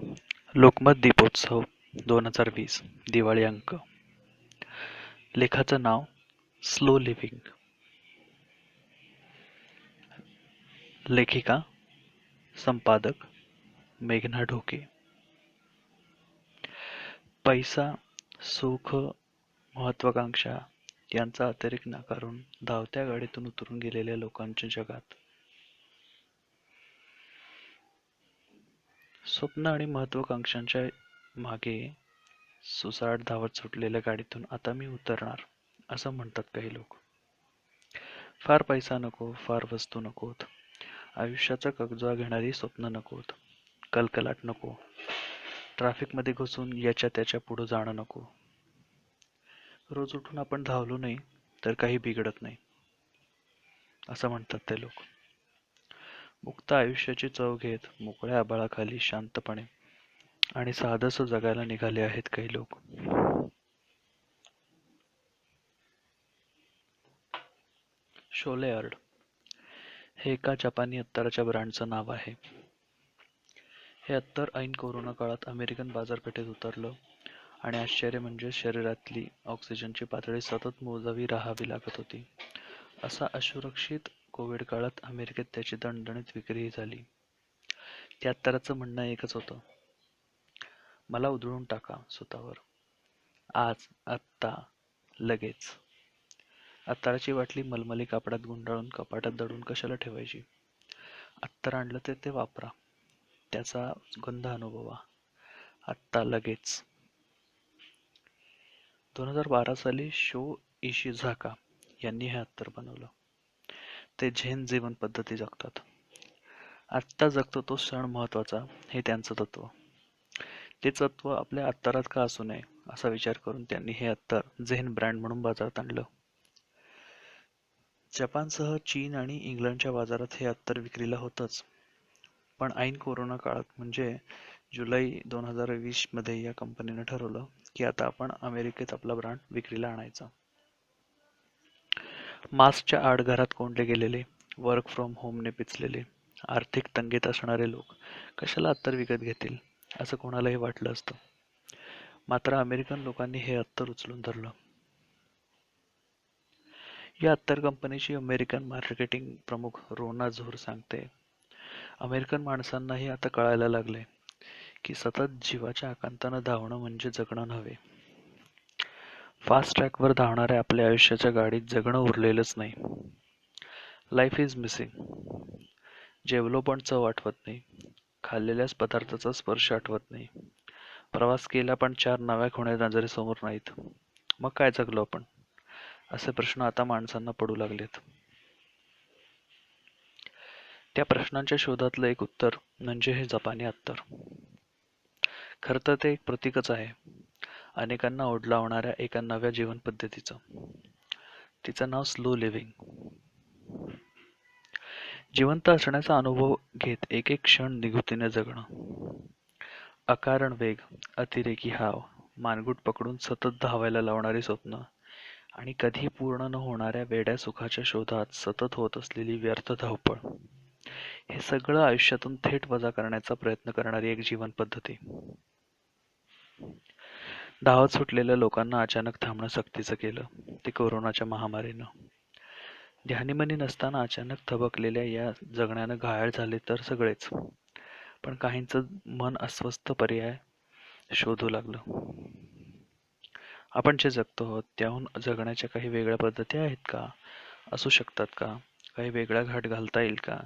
लोकमत दीपोत्सव 2020 दिवाळी अंक. लेखाचं नाव slow living. लेखिका संपादक मेघना ढोके. पैसा, सुख, महत्वाकांक्षा यांचा अतिरेक नाकारून धावत्या गाडीतून उतरून गेलेल्या लोकांच्या जगात स्वप्न आणि महत्वाकांक्षांच्या मागे सुसाट धावत सुटलेल्या गाडीतून आता मी उतरणार असं म्हणतात काही लोक. फार पैसा नको, फार वस्तू नकोत, आयुष्याचा कगजोआ घेणारी स्वप्न नकोत, कलकलाट नको, ट्रॅफिकमध्ये घुसून याच्या त्याच्या पुढे जाणं नको. रोज उठून आपण धावलो नाही तर काही बिघडत नाही असं म्हणतात ते लोक. मुक्त आयुष्याची चव घेत मोकळ्या आभाळाखाली शांतपणे आणि साधंसं जगायला निघाले आहेत काही लोक. शोलेअर्ड हे एका जपानी अत्तराच्या ब्रँडचं नाव आहे. हे अत्तर ऐन कोरोना काळात अमेरिकन बाजारपेठेत उतरलं आणि आश्चर्य म्हणजे शरीरातली ऑक्सिजनची पातळी सतत मोजावी राहावी लागत होती. असा असुरक्षित कोविड काळात अमेरिकेत त्याची दणदणीत विक्रीही झाली. त्या अत्तराचं म्हणणं एकच होतं, मला उधळून टाका स्वतःवर, आज, आत्ता, लगेच. अत्तराची बाटली मलमली कापडात गुंडाळून कपाटात दडून कशाला ठेवायची? अत्तर आणलं तर ते वापरा, त्याचा गंध अनुभवा, आत्ता, लगेच. 2012 साली शो इशिझाका यांनी हे अत्तर बनवलं. ते झेन जीवन पद्धती जगतात. आत्ता जगतो तो क्षण महत्वाचा हे त्यांचं तत्व. ते तत्व आपल्या अत्तरात का असू नये असा विचार करून त्यांनी हे अत्तर झेन ब्रँड म्हणून बाजारात आणलं. जपानसह चीन आणि इंग्लंडच्या बाजारात हे अत्तर विक्रीला होतंच, पण ऐन कोरोना काळात म्हणजे जुलै 2020 मध्ये या कंपनीनं ठरवलं की आता आपण अमेरिकेत आपला ब्रँड विक्रीला आणायचा. मास्कच्या आड घरात कोंडले गेलेले, वर्क फ्रॉम होमने पिचलेले, आर्थिक तंगीत असणारे लोक कशाला अत्तर विकत घेतील असं कोणालाही वाटलं असतं. मात्र अमेरिकन लोकांनी हे अत्तर उचलून धरलं. या अत्तर कंपनीची अमेरिकन मार्केटिंग प्रमुख रोना झोर सांगते, अमेरिकन माणसांनाही आता कळायला लागले की सतत जीवाच्या आकांतानं धावणं म्हणजे जगणं नव्हे. फास्ट ट्रॅकवर धावणाऱ्या आपल्या आयुष्याच्या गाडीत जगणं उरलेलंच नाही. Life is missing. जेवलो पण चव आठवत नाही, खाल्लेल्याच पदार्थाचा स्पर्श आठवत नाही, प्रवास केला पण 4 नव्या खुणा नजरेसमोर नाहीत. मग काय जगलो आपण? असे प्रश्न आता माणसांना पडू लागलेत. त्या प्रश्नांच्या शोधातलं एक उत्तर म्हणजे हे जपानी अत्तर. खरं तर ते एक प्रतीकच आहे अनेकांना ओढ लावणाऱ्या एका नव्या जीवन पद्धतीचं. तिचं नाव स्लो लिव्हिंग. जिवंत असण्याचा अनुभव घेत एक एक क्षण निगुतीने जगणं. अकारण वेग, अतिरेकी हाव, मानगूट पकडून सतत धावायला लावणारी स्वप्न आणि कधी पूर्ण न होणाऱ्या वेड्या सुखाच्या शोधात सतत होत असलेली व्यर्थ धावपळ, हे सगळं आयुष्यातून थेट वजा करण्याचा प्रयत्न करणारी एक जीवन पद्धती. धावत सुटलेल्या लोकांना अचानक थांबणं सक्तीचं केलं ते कोरोनाच्या महामारीनं. ध्यानीमनी नसताना अचानक थबकलेल्या या जगण्यानं घायाळ झाले तर सगळेच, पण काहींचं मन अस्वस्थ पर्याय शोधू लागलं. आपण जे जगतो आहोत त्याहून जगण्याच्या काही वेगळ्या पद्धती आहेत का? असू शकतात का? काही वेगळा घाट घालता येईल का?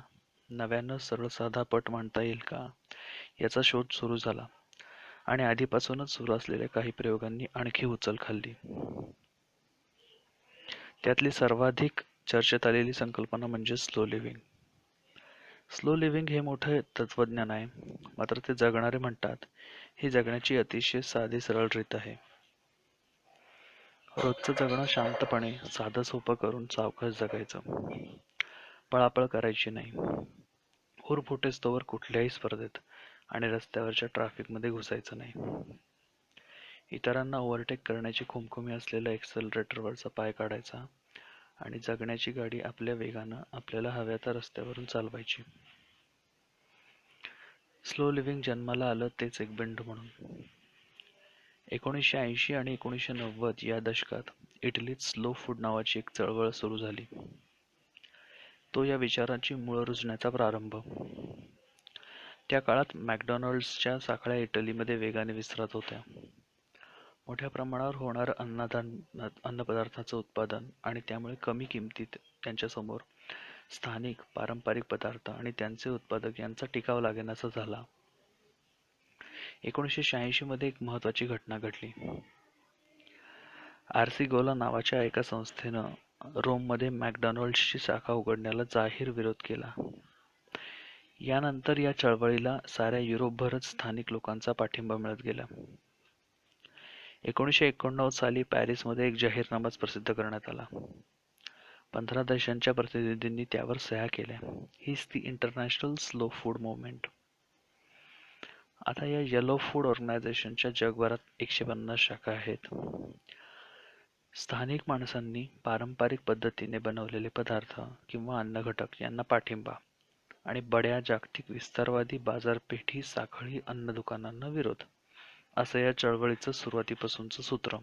नव्यानं सरळ साधा पट मांडता येईल का? याचा शोध सुरू झाला आणि आधीपासूनच सुरू असलेल्या काही प्रयोगांनी आणखी उचल खाल्ली. त्यातली सर्वाधिक चर्चेत आलेली संकल्पना म्हणजे स्लो लिव्हिंग. स्लो लिव्हिंग हे मोठे तत्वज्ञान आहे, मात्र ते जगणारे म्हणतात ही जगण्याची अतिशय साधी सरळ रीत आहे. रोजचं जगणं शांतपणे साधं सोपं करून सावकाश जगायचं. पळापळ करायची नाही. ऊर फुटेस्तोवर कुठल्याही स्पर्धेत आणि रस्त्यावरच्या ट्रॅफिकमध्ये घुसायचं नाही. इतरांना ओव्हरटेक करण्याची खुमखुमी असलेल्या एक्सेलरेटरवरचा पाय काढायचा आणि जगण्याची गाडी आपल्या वेगानं आपल्याला हव्या त्या रस्त्यावरून चालवायची. स्लो लिव्हिंग जन्माला आलं तेच एक बिंदू म्हणून. 1980 आणि 1990 या दशकात इटलीत स्लो फूड नावाची एक चळवळ सुरू झाली. तो या विचारांची मूळ रुजण्याचा प्रारंभ. त्या काळात मॅकडॉनल्ड्सच्या साखळ्या इटलीमध्ये वेगाने विस्तारत होत्या. मोठ्या प्रमाणावर होणारं अन्नपदार्थाचं उत्पादन आणि त्यामुळे कमी किमतीत त्यांच्यासमोर स्थानिक पारंपरिक पदार्थ आणि त्यांचे उत्पादक यांचा टिकाव लागेनासा झाला. 1986 मध्ये एक महत्त्वाची घटना घडली. आर्सिगोला नावाच्या एका संस्थेनं रोममध्ये मॅकडॉनल्ड्सची शाखा उघडण्याला जाहीर विरोध केला. यानंतर या चळवळीला साऱ्या युरोपभरच स्थानिक लोकांचा पाठिंबा मिळत गेला. 1989 साली पॅरिसमध्ये एक जाहीरनामाच प्रसिद्ध करण्यात आला. 15 देशांच्या प्रतिनिधींनी त्यावर सह्या केल्या. हीच ती इंटरनॅशनल स्लो फूड मूव्हमेंट. आता या येलो फूड ऑर्गनायझेशनच्या जगभरात 150 शाखा आहेत. स्थानिक माणसांनी पारंपरिक पद्धतीने बनवलेले पदार्थ किंवा अन्नघटक यांना पाठिंबा आणि बड्या जागतिक विस्तारवादी बाजारपेठी साखळी अन्न दुकानांना विरोध, असं या चळवळीचं सुरुवातीपासूनचं सूत्र.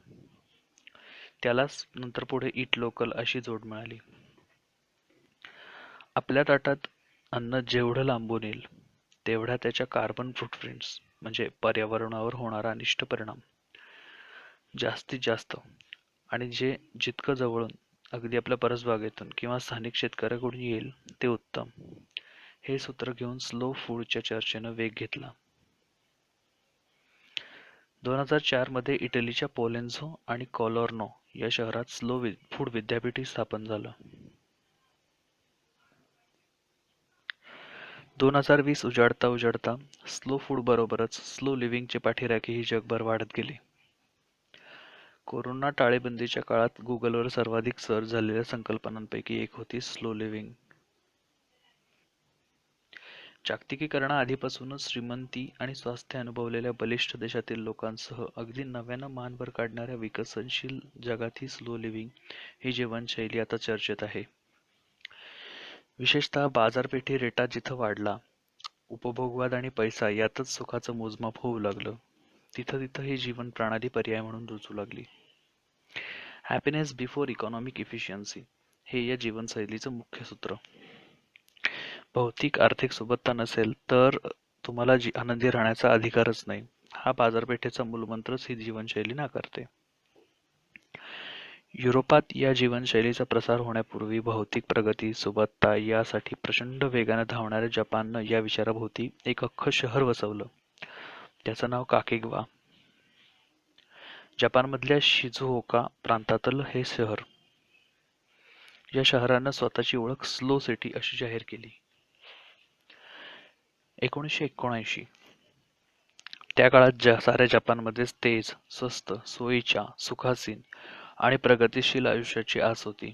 त्यालाच नंतर पुढे ईट लोकल अशी जोड मिळाली. आपल्या ताटात अन्न जेवढं लांबून येईल तेवढा त्याच्या कार्बन फूटप्रिंट्स म्हणजे पर्यावरणावर होणारा अनिष्ट परिणाम जास्तीत जास्त आणि जे जितकं जवळून अगदी आपल्या परसबागेतून किंवा स्थानिक शेतकऱ्याकडून येईल ते उत्तम, हे सूत्र घेऊन स्लो फूडच्या चर्चेनं वेग घेतला. 2004 मध्ये इटलीच्या पोलेन्झो आणि कॉलोर्नो या शहरात स्लो फूड विद्यापीठ स्थापन झालं. 2020 उजाडता उजाडता स्लो फूड बरोबरच स्लो लिव्हिंगचे पाठीराखेही जगभर वाढत गेले. कोरोना टाळेबंदीच्या काळात गुगलवर सर्वाधिक सर्च झालेल्या संकल्पनांपैकी एक होती स्लो लिव्हिंग. जागतिकीकरणाआधीपासूनच श्रीमंती आणि स्वास्थ्य अनुभवलेल्या बलिष्ठ देशातील लोकांसह अगदी नव्यानं मानभर काढणाऱ्या विकसनशील जगात ही स्लो लिव्हिंग ही जीवनशैली आता चर्चेत आहे. विशेषतः बाजारपेठी रेटा जिथं वाढला, उपभोगवाद आणि पैसा यातच सुखाचं मोजमाप होऊ लागलं, तिथं तिथं ही जीवन प्रणाली पर्याय म्हणून रुजू लागली. हॅपीनेस बिफोर इकॉनॉमिक इफिशियन्सी हे या जीवनशैलीचं मुख्य सूत्र. भौतिक आर्थिक सोबतता नसेल तर तुम्हाला आनंदी राहण्याचा अधिकारच नाही, हा बाजारपेठेचा मूलमंत्रच ही जीवनशैली नाकारते. युरोपात या जीवनशैलीचा प्रसार होण्यापूर्वी भौतिक प्रगती, सुबत्ता यासाठी प्रचंड वेगाने धावणाऱ्या जपाननं या विचाराभोवती एक अख्खं शहर वसवलं. त्याचं नाव काकेगवा. जपानमधल्या शिझुओका प्रांतातलं हे शहर. या शहरानं स्वतःची ओळख स्लो सिटी अशी जाहीर केली. 1979 त्या काळात साऱ्या जपानमध्येच तेज, स्वस्त, सोयीच्या, सुखासीन आणि प्रगतिशील आयुष्याची आस होती.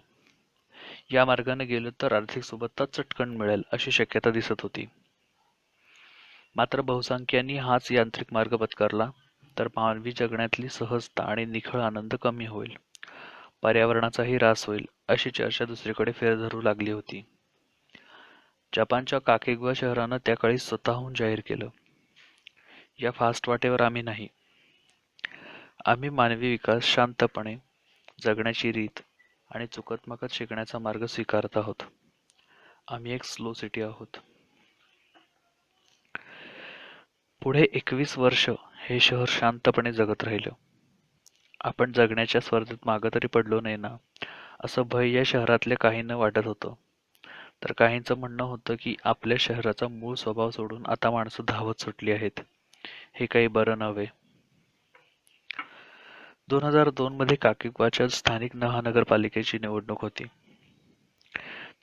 या मार्गाने गेलं तर आर्थिक सुबत्ता चटकन मिळेल अशी शक्यता दिसत होती. मात्र बहुसंख्यांनी हाच यांत्रिक मार्ग पत्करला तर मानवी जगण्यातली सहजता आणि निखळ आनंद कमी होईल, पर्यावरणाचाही ऱ्हास होईल अशी चर्चा दुसरीकडे फेर धरू लागली होती. जपानच्या काकेगवा शहरानं त्याकाळी स्वतःहून जाहीर केलं, या फास्ट वाटेवर आम्ही नाही. आम्ही मानवी विकास, शांतपणे जगण्याची रीत आणि चुकतमाकत शिकण्याचा मार्ग स्वीकारत आहोत. आम्ही एक स्लो सिटी आहोत. पुढे 21 वर्ष हे शहर शांतपणे जगत राहिलं. आपण जगण्याच्या स्पर्धेत मागं तरी पडलो नाही ना, असं भय या शहरातल्या काहींना वाटत होतं. तर काहींचं म्हणणं होतं की आपल्या शहराचा मूळ स्वभाव सोडून आता माणसं धावत सुटली आहेत, हे काही बरं नव्हे. 2002 मध्ये काकेगवाच्या स्थानिक महानगरपालिकेची निवडणूक होती.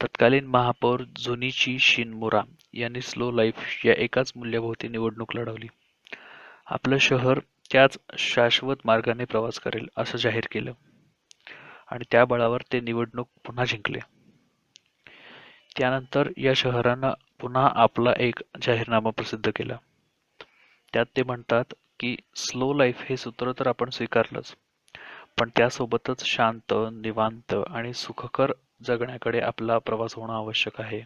तत्कालीन महापौर जुनिची शिनमुरा यांनी स्लो लाईफ या एकाच मूल्याभोवती निवडणूक लढवली. आपलं शहर त्याच शाश्वत मार्गाने प्रवास करेल असं जाहीर केलं आणि त्या बळावर ते निवडणूक पुन्हा जिंकले. त्यानंतर या शहरानं पुन्हा आपला एक जाहीरनामा प्रसिद्ध केला. त्यात ते म्हणतात की स्लो लाईफ हे सूत्र तर आपण स्वीकारलंच, पण त्यासोबतच शांत, निवांत आणि सुखकर जगण्याकडे आपला प्रवास होणं आवश्यक आहे.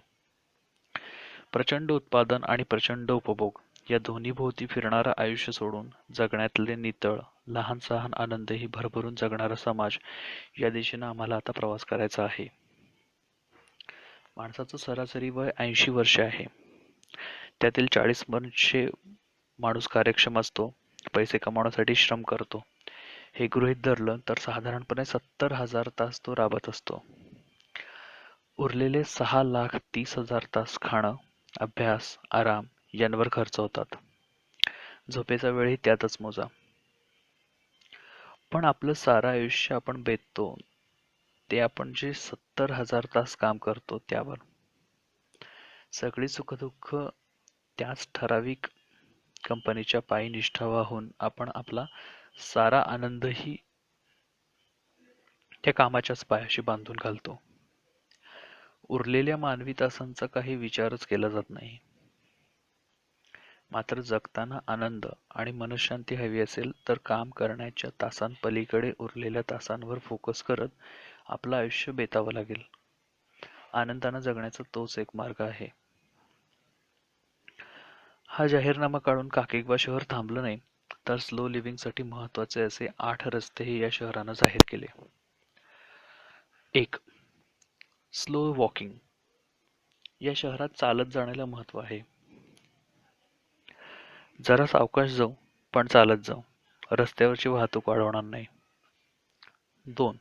प्रचंड उत्पादन आणि प्रचंड उपभोग या दोन्ही भोवती फिरणारं आयुष्य सोडून जगण्यातले नितळ लहान सहान आनंदही भरभरून जगणारा समाज या दिशेनं आम्हाला आता प्रवास करायचा आहे. माणसाचं सरासरी वय 80 वर्षे आहे. त्यातील 40 वर्षे माणूस कार्यक्षम असतो, पैसे कमावण्यासाठी श्रम करतो. हे गृहीत धरलं तर साधारणपणे 70,000 तास तो राबत असतो. उरलेले 6,30,000 तास खाणं, अभ्यास, आराम यांवर खर्च होतात. झोपेचा वेळही त्यातच मोजा. पण आपलं सारं आयुष्य आपण बेततो ते आपण जे 70,000 तास काम करतो त्यावर. सगळी सुखदुःख त्याच ठराविक कंपनीच्या पायी निष्ठा वाहून आपण आपला सारा आनंदही त्या कामाच्याच पायाशी बांधून घालतो. उरलेल्या मानवी तासांचा काही विचारच केला जात नाही. मात्र जगताना आनंद आणि मनःशांती हवी असेल तर काम करण्याच्या तासांपलीकडे उरलेल्या तासांवर फोकस करत आपलं आयुष्य बेतावं लागेल. आनंदानं जगण्याचा तोच एक मार्ग आहे. हा जाहीरनामा काढून काकेगवा शहर थांबलं नाही तर स्लो लिव्हिंगसाठी महत्त्वाचे असे 8 रस्तेही या शहरानं जाहीर केले. 1. Slow walking. या शहरात चालत जाण्याला महत्त्व आहे. जरा सावकाश जाऊ, पण चालत जाऊ. रस्त्यावरची वाहतूक वाढवणार नाही. 2.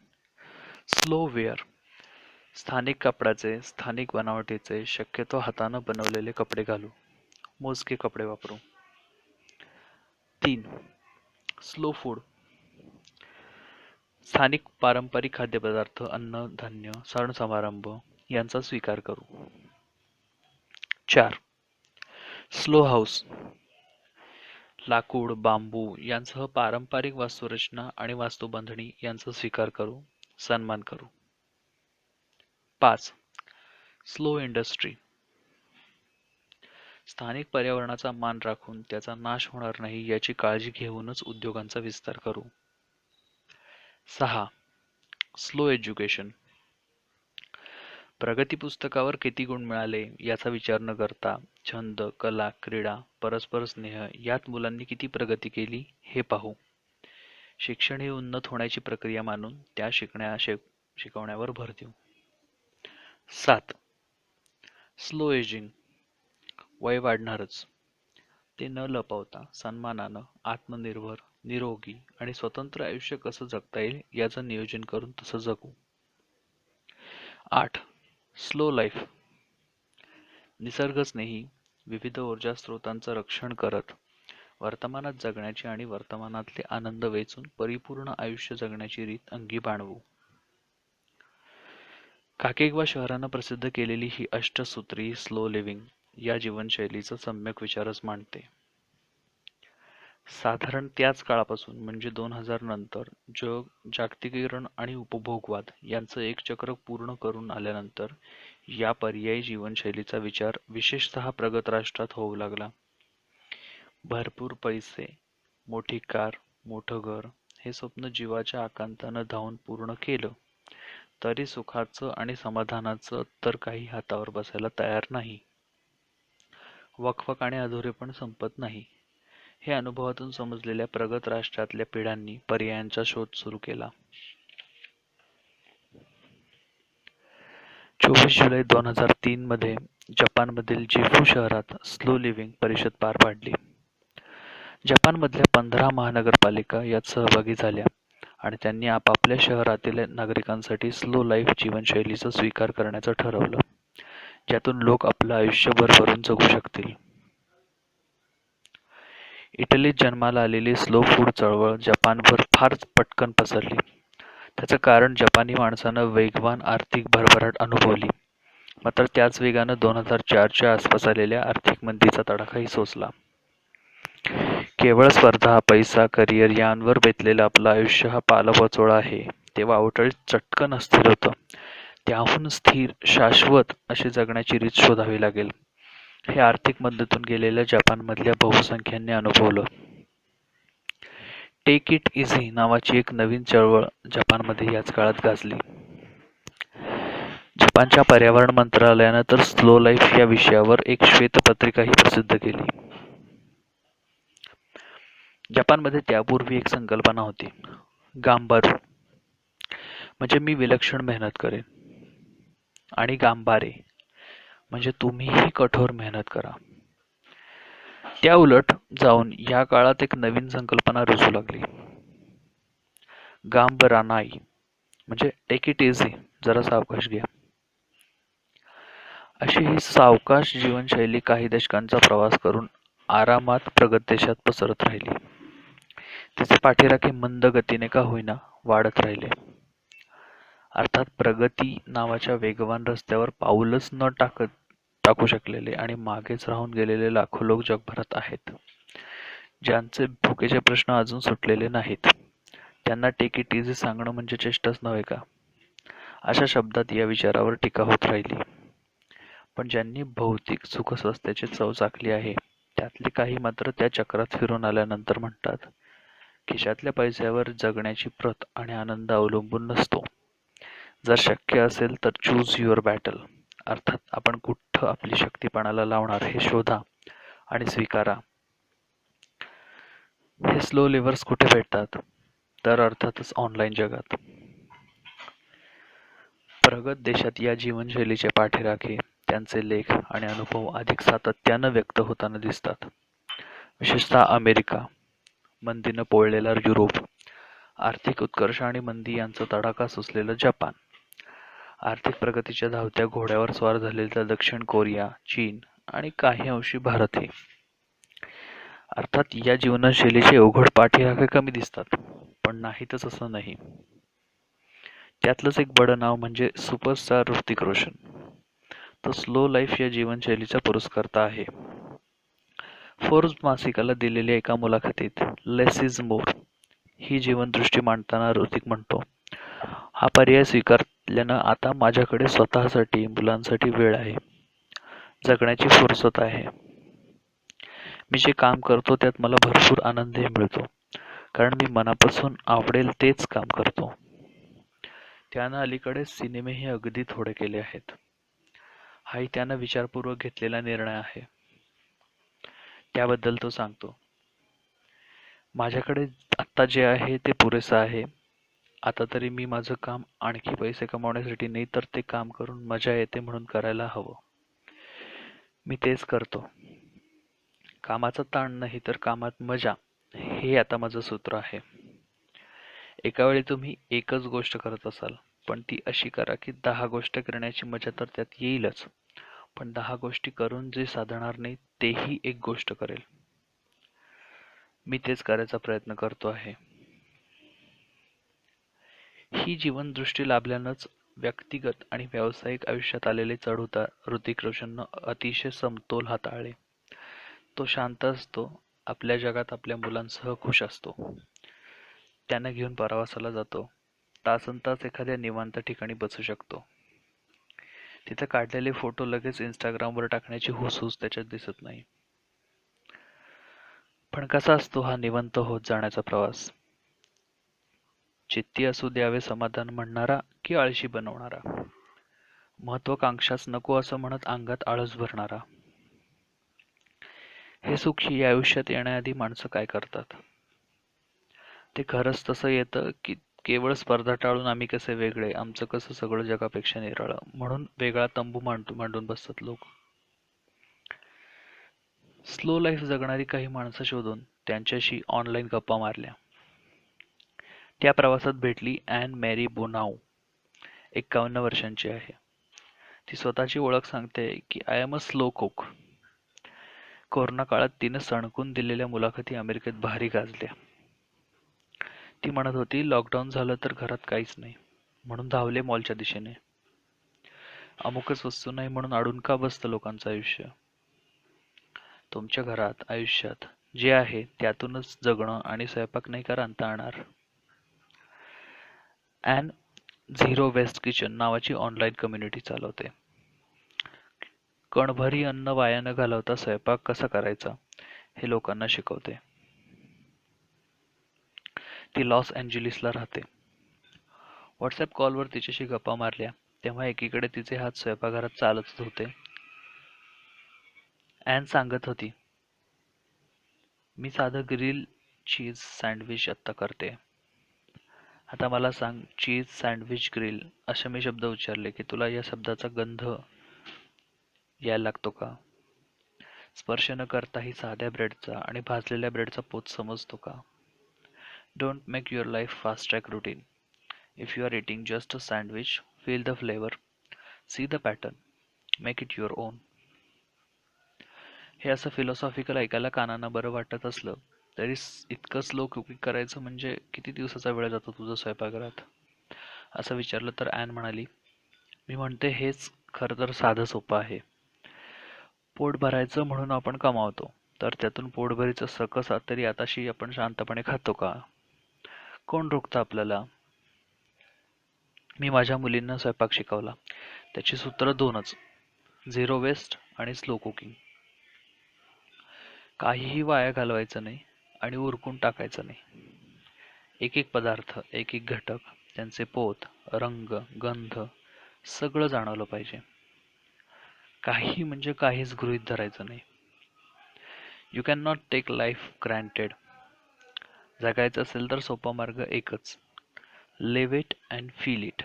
Slow wear. स्थानिक कपड्याचे, स्थानिक बनावटीचे, शक्यतो हातानं बनवलेले कपडे घालू. मोजके कपडे वापरू. 3. Slow food. स्थानिक पारंपरिक खाद्यपदार्थ, अन्न, धान्य, सण समारंभ यांचा स्वीकार करू. 4. Slow house. लाकूड, बांबू यांसह पारंपरिक वास्तुरचना आणि वास्तुबांधणी यांचा स्वीकार करू, सन्मान करू. 5. Slow industry. स्थानिक पर्यावरणाचा मान राखून त्याचा नाश होणार नाही याची काळजी घेऊनच उद्योगांचा विस्तार करू. 6. Slow education. प्रगती पुस्तकावर किती गुण मिळाले याचा विचार न करता छंद, कला, क्रीडा, परस्पर स्नेह यात मुलांनी किती प्रगती केली हे पाहू. शिक्षण ही उन्नत होण्याची प्रक्रिया मानून त्या शिकवण्यावर भर देऊ. 7. Slow ageing. वय वाढणारच, ते न लपवता सन्मानानं, आत्मनिर्भर, निरोगी आणि स्वतंत्र आयुष्य कसं जगता येईल याचं नियोजन करून तसं जगू. 8. Slow life. निसर्गस्नेही, विविध ऊर्जा स्रोतांचं रक्षण करत वर्तमानात जगण्याची आणि वर्तमानातले आनंद वेचून परिपूर्ण आयुष्य जगण्याची रीत अंगी बाणवू. काकेगवा शहरानं प्रसिद्ध केलेली ही अष्टसूत्री स्लो लिव्हिंग या जीवनशैलीचा सम्यक विचारच मांडते. साधारण त्याच काळापासून म्हणजे 2000 नंतर जग जागतिकीकरण आणि उपभोगवाद यांचं एक चक्र पूर्ण करून आल्यानंतर या पर्यायी जीवनशैलीचा विचार विशेषतः प्रगत राष्ट्रात होऊ लागला. भरपूर पैसे, मोठी कार, मोठं घर हे स्वप्न जीवाच्या आकांतानं धावून पूर्ण केलं तरी सुखाचं आणि समाधानाचं तर काही हातावर बसायला तयार नाही. वकवक आणि अधुरेपण संपत नाही. हे अनुभवातून समजलेल्या प्रगत राष्ट्रातल्या पिढ्यांनी पर्यायांचा शोध सुरू केला. 24 जुलै 2003 मध्ये जपानमधील जिफू शहरात स्लो लिव्हिंग परिषद पार पाडली. जपानमधल्या 15 महानगरपालिका यात सहभागी झाल्या आणि त्यांनी आपापल्या शहरातील नागरिकांसाठी स्लो लाईफ जीवनशैलीचा स्वीकार करण्याचं ठरवलं, ज्यातून लोक आपलं आयुष्य भरभरून जगू शकतील. इटलीत जन्माला आलेली स्लो फूड चळवळ जपानभर फार पटकन पसरली. त्याचं कारण जपानी माणसानं वेगवान आर्थिक भरभराट अनुभवली, मात्र त्याच वेगानं 2004च्या आसपास आलेल्या आर्थिक मंदीचा तडाखाही सोसला. केवळ स्पर्धा, पैसा, करिअर यांवर बेतलेलं आपलं आयुष्य हा पालापाचोळा आहे. ते वावटळीत चटकन अस्थिर होतं. त्याहून स्थिर, शाश्वत अशी जगण्याची रीत शोधावी लागेल. हे आर्थिक मंदीतून गेलेल्या जपानमधल्या बहुसंख्यांनी अनुभवलं. टेक इट इझी नावाची एक नवीन चळवळ जपानमध्ये याच काळात गाजली. जपानच्या पर्यावरण मंत्रालयानं तर स्लो लाईफ या विषयावर एक श्वेतपत्रिकाही प्रसिद्ध केली. जपानमध्ये त्यापूर्वी एक संकल्पना होती, गांबारू, म्हणजे मी विलक्षण मेहनत करेन, आणि गांबारे म्हणजे तुम्हीही कठोर मेहनत करा. त्याउलट जाऊन या काळात एक नवीन संकल्पना रुजू लागली, गांबरानाई, म्हणजे टेक इट इझी, जरा सावकाश घ्या. अशी ही सावकाश जीवनशैली काही दशकांचा प्रवास करून आरामात प्रगत देशात पसरत राहिली. तिचे पाठीराखे मंद गतीने का होईना वाढत राहिले. अर्थात प्रगती नावाच्या वेगवान रस्त्यावर पाऊलच न टाकू शकलेले आणि मागेच राहून गेलेले लाखो लोक जगभरात आहेत, ज्यांचे भुकेचे प्रश्न अजून सुटलेले नाहीत. त्यांना टेक इट इझी सांगणं म्हणजे चेष्टाच नव्हे का? अशा शब्दात या विचारावर टीका होत राहिली. पण ज्यांनी भौतिक सुखस्वास्थ्याची चव चाखली आहे, त्यातले काही मात्र त्या चक्रात फिरून आल्यानंतर म्हणतात, खिशातल्या पैशावर जगण्याची प्रत आणि आनंद अवलंबून नसतो. जर शक्य असेल तर चूज युअर बॅटल, अर्थात आपण कुठं आपली शक्ती पणाला लावणार हे शोधा आणि स्वीकारा. हे स्लो लिव्हर्स कुठे भेटतात? तर अर्थातच ऑनलाईन जगात. प्रगत देशात या जीवनशैलीचे पाठीराखे, त्यांचे लेख आणि अनुभव अधिक सातत्यानं व्यक्त होताना दिसतात. विशेषतः अमेरिका, मंदीनं पोळलेला युरोप, आर्थिक उत्कर्ष आणि मंदी यांचा तडाखा सुचलेलं जपान, आर्थिक प्रगतीच्या धावत्या घोड्यावर स्वार झालेला दक्षिण कोरिया, चीन आणि काही अंशी भारतही. अर्थात या जीवनशैलीचे अवघड पाठीराखे कमी दिसतात, पण नाहीतच असं नाही. त्यातलंच एक बडं नाव म्हणजे सुपरस्टार ऋतिक रोशन. तो स्लो लाईफ या जीवनशैलीचा पुरस्कर्ता आहे. फोर्ब्स मासिकाला दिलेल्या एका मुलाखतीत लेस इज मोर ही जीवनदृष्टी मांडताना ऋतिक म्हणतो, हा पर्याय स्वीकारल्यानं आता माझ्याकडे स्वतःसाठी, मुलांसाठी वेळ आहे, जगण्याची फुरसत आहे. मी जे काम करतो त्यात मला भरपूर आनंदही मिळतो, कारण मी मनापासून आवडेल तेच काम करतो. त्यानं अलीकडे सिनेमेही अगदी थोडे केले आहेत. हाही त्यानं विचारपूर्वक घेतलेला निर्णय आहे. त्याबद्दल तो सांगतो, माझ्याकडे आत्ता जे आहे ते पुरेसं आहे. आता तरी मी माझं काम आणखी पैसे कमावण्यासाठी नाही, तर ते काम करून मजा येते म्हणून करायला हवं. मी तेच करतो. कामाचा ताण नाही तर कामात मजा, हे आता माझं सूत्र आहे. एका वेळी तुम्ही एकच गोष्ट करत असाल, पण ती अशी करा की 10 गोष्टी करण्याची मजा तर त्यात येईलच, पण 10 गोष्टी करून जे साधणार नाही तेही एक गोष्ट करेल. मी तेच करायचा प्रयत्न करतो आहे. ही जीवनदृष्टी लाभल्यानंच व्यक्तिगत आणि व्यावसायिक आयुष्यात आलेले चढउतार ऋतिक रोशननं अतिशय समतोल हाताळले. तो शांत असतो, आपल्या जगात आपल्या मुलांसह खुश असतो. त्यांना घेऊन प्रवासाला जातो, तासनतास एखाद्या निवांत ठिकाणी बसू शकतो. तिथे काढलेले फोटो लगेच इंस्टाग्रामवर टाकण्याची हुसहुस त्याच्यात दिसत नाही. पण कसा असतो हा निवांत होत जाण्याचा प्रवास? चित्ती असू द्यावे समाधान म्हणणारा की आळशी बनवणारा? महत्वाकांक्षाच नको असं म्हणत अंगात आळस भरणारा? हे सुख या आयुष्यात येण्याआधी माणसं काय करतात? ते खरंच तसं येतं की केवळ स्पर्धा टाळून आम्ही कसे वेगळे, आमचं कसं सगळं जगापेक्षा निराळं, म्हणून वेगळा तंबू मांडून बसतात लोक. स्लो लाईफ जगणारी काही माणसं शोधून त्यांच्याशी ऑनलाईन गप्पा मारल्या. त्या प्रवासात भेटली ॲन मॅरी बोनाऊ. 51 वर्षांची आहे. ती स्वतःची ओळख सांगते की I am a slow cook. Corona काळात तिनं सणकून दिलेल्या मुलाखती अमेरिकेत भारी गाजल्या. ती म्हणत होती, लॉकडाऊन झालं तर घरात काहीच नाही, म्हणून धावले मॉलच्या दिशेने. अमुकच वस्तू नाही म्हणून अडून का बसतं लोकांचं आयुष्य? तुमच्या घरात, आयुष्यात जे आहे त्यातूनच जगणं आणि स्वयंपाक नाही का रांधता येणार? ॲन झिरो वेस्ट किचन नावाची ऑनलाईन कम्युनिटी चालवते. कणभरही अन्न वाया न घालवता स्वयंपाक कसा करायचा हे लोकांना शिकवते. ती लॉस एंजेलिसला राहते. व्हॉट्सॲप कॉलवर तिच्याशी गप्पा मारल्या तेव्हा एकीकडे तिचे हात स्वयंपाकघरात चालतच होते. ॲन सांगत होती, मी साधं ग्रिल चीज सँडविच आत्ता करते. आता मला सांग, चीज सँडविच ग्रिल असे मी शब्द उच्चारले की तुला या शब्दाचा गंध यायला लागतो का? स्पर्श न करताही साध्या ब्रेडचा आणि भाजलेल्या ब्रेडचा पोत समजतो का? Don't make your life fast track routine. If you are eating just a sandwich, feel the flavour, see the pattern, make it your own. हे असं फिलॉसॉफिकल ऐकायला कानांना बरं वाटत असलं तरी इतकं स्लो कुकिंग करायचं म्हणजे किती दिवसाचा वेळ जातो तुझं स्वयंपाकघरात? असं विचारलं तर ॲन म्हणाली, मी म्हणते हेच खरं तर साधं सोपं आहे. पोट भरायचं म्हणून आपण कमावतो, तर त्यातून पोटभरीचं सकस तरी आताशी आपण शांतपणे खातो का? कोण रोखतं आपल्याला? मी माझ्या मुलींना स्वयंपाक शिकवला. त्याची सूत्र दोनच: झिरो वेस्ट आणि स्लो कुकिंग. काहीही वाया घालवायचं नाही आणि उरकून टाकायचं नाही. एक एक पदार्थ, एक एक घटक, त्यांचे पोत, रंग, गंध सगळं जाणवलं पाहिजे. काही म्हणजे काहीच गृहीत धरायचं नाही. You can not take life granted. जगायचं असेल तर सोपा मार्ग एकच: live it and feel it.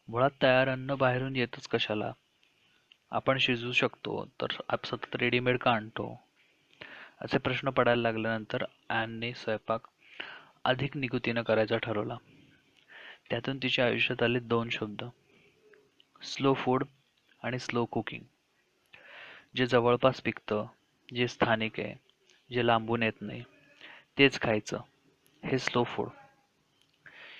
मुळात तयार अन्न बाहेरून येतच कशाला? आपण शिजवू शकतो तर सतत रेडीमेड का आणतो? असे प्रश्न पडायला लागल्यानंतर ॲनने स्वयंपाक अधिक निगुतीनं करायचा ठरवला. त्यातून तिच्या आयुष्यात आले दोन शब्द: स्लो फूड आणि स्लो कुकिंग. जे जवळपास पिकतं, जे स्थानिक आहे, जे लांबून येत नाही, तेच खायचं. हे स्लो फूड.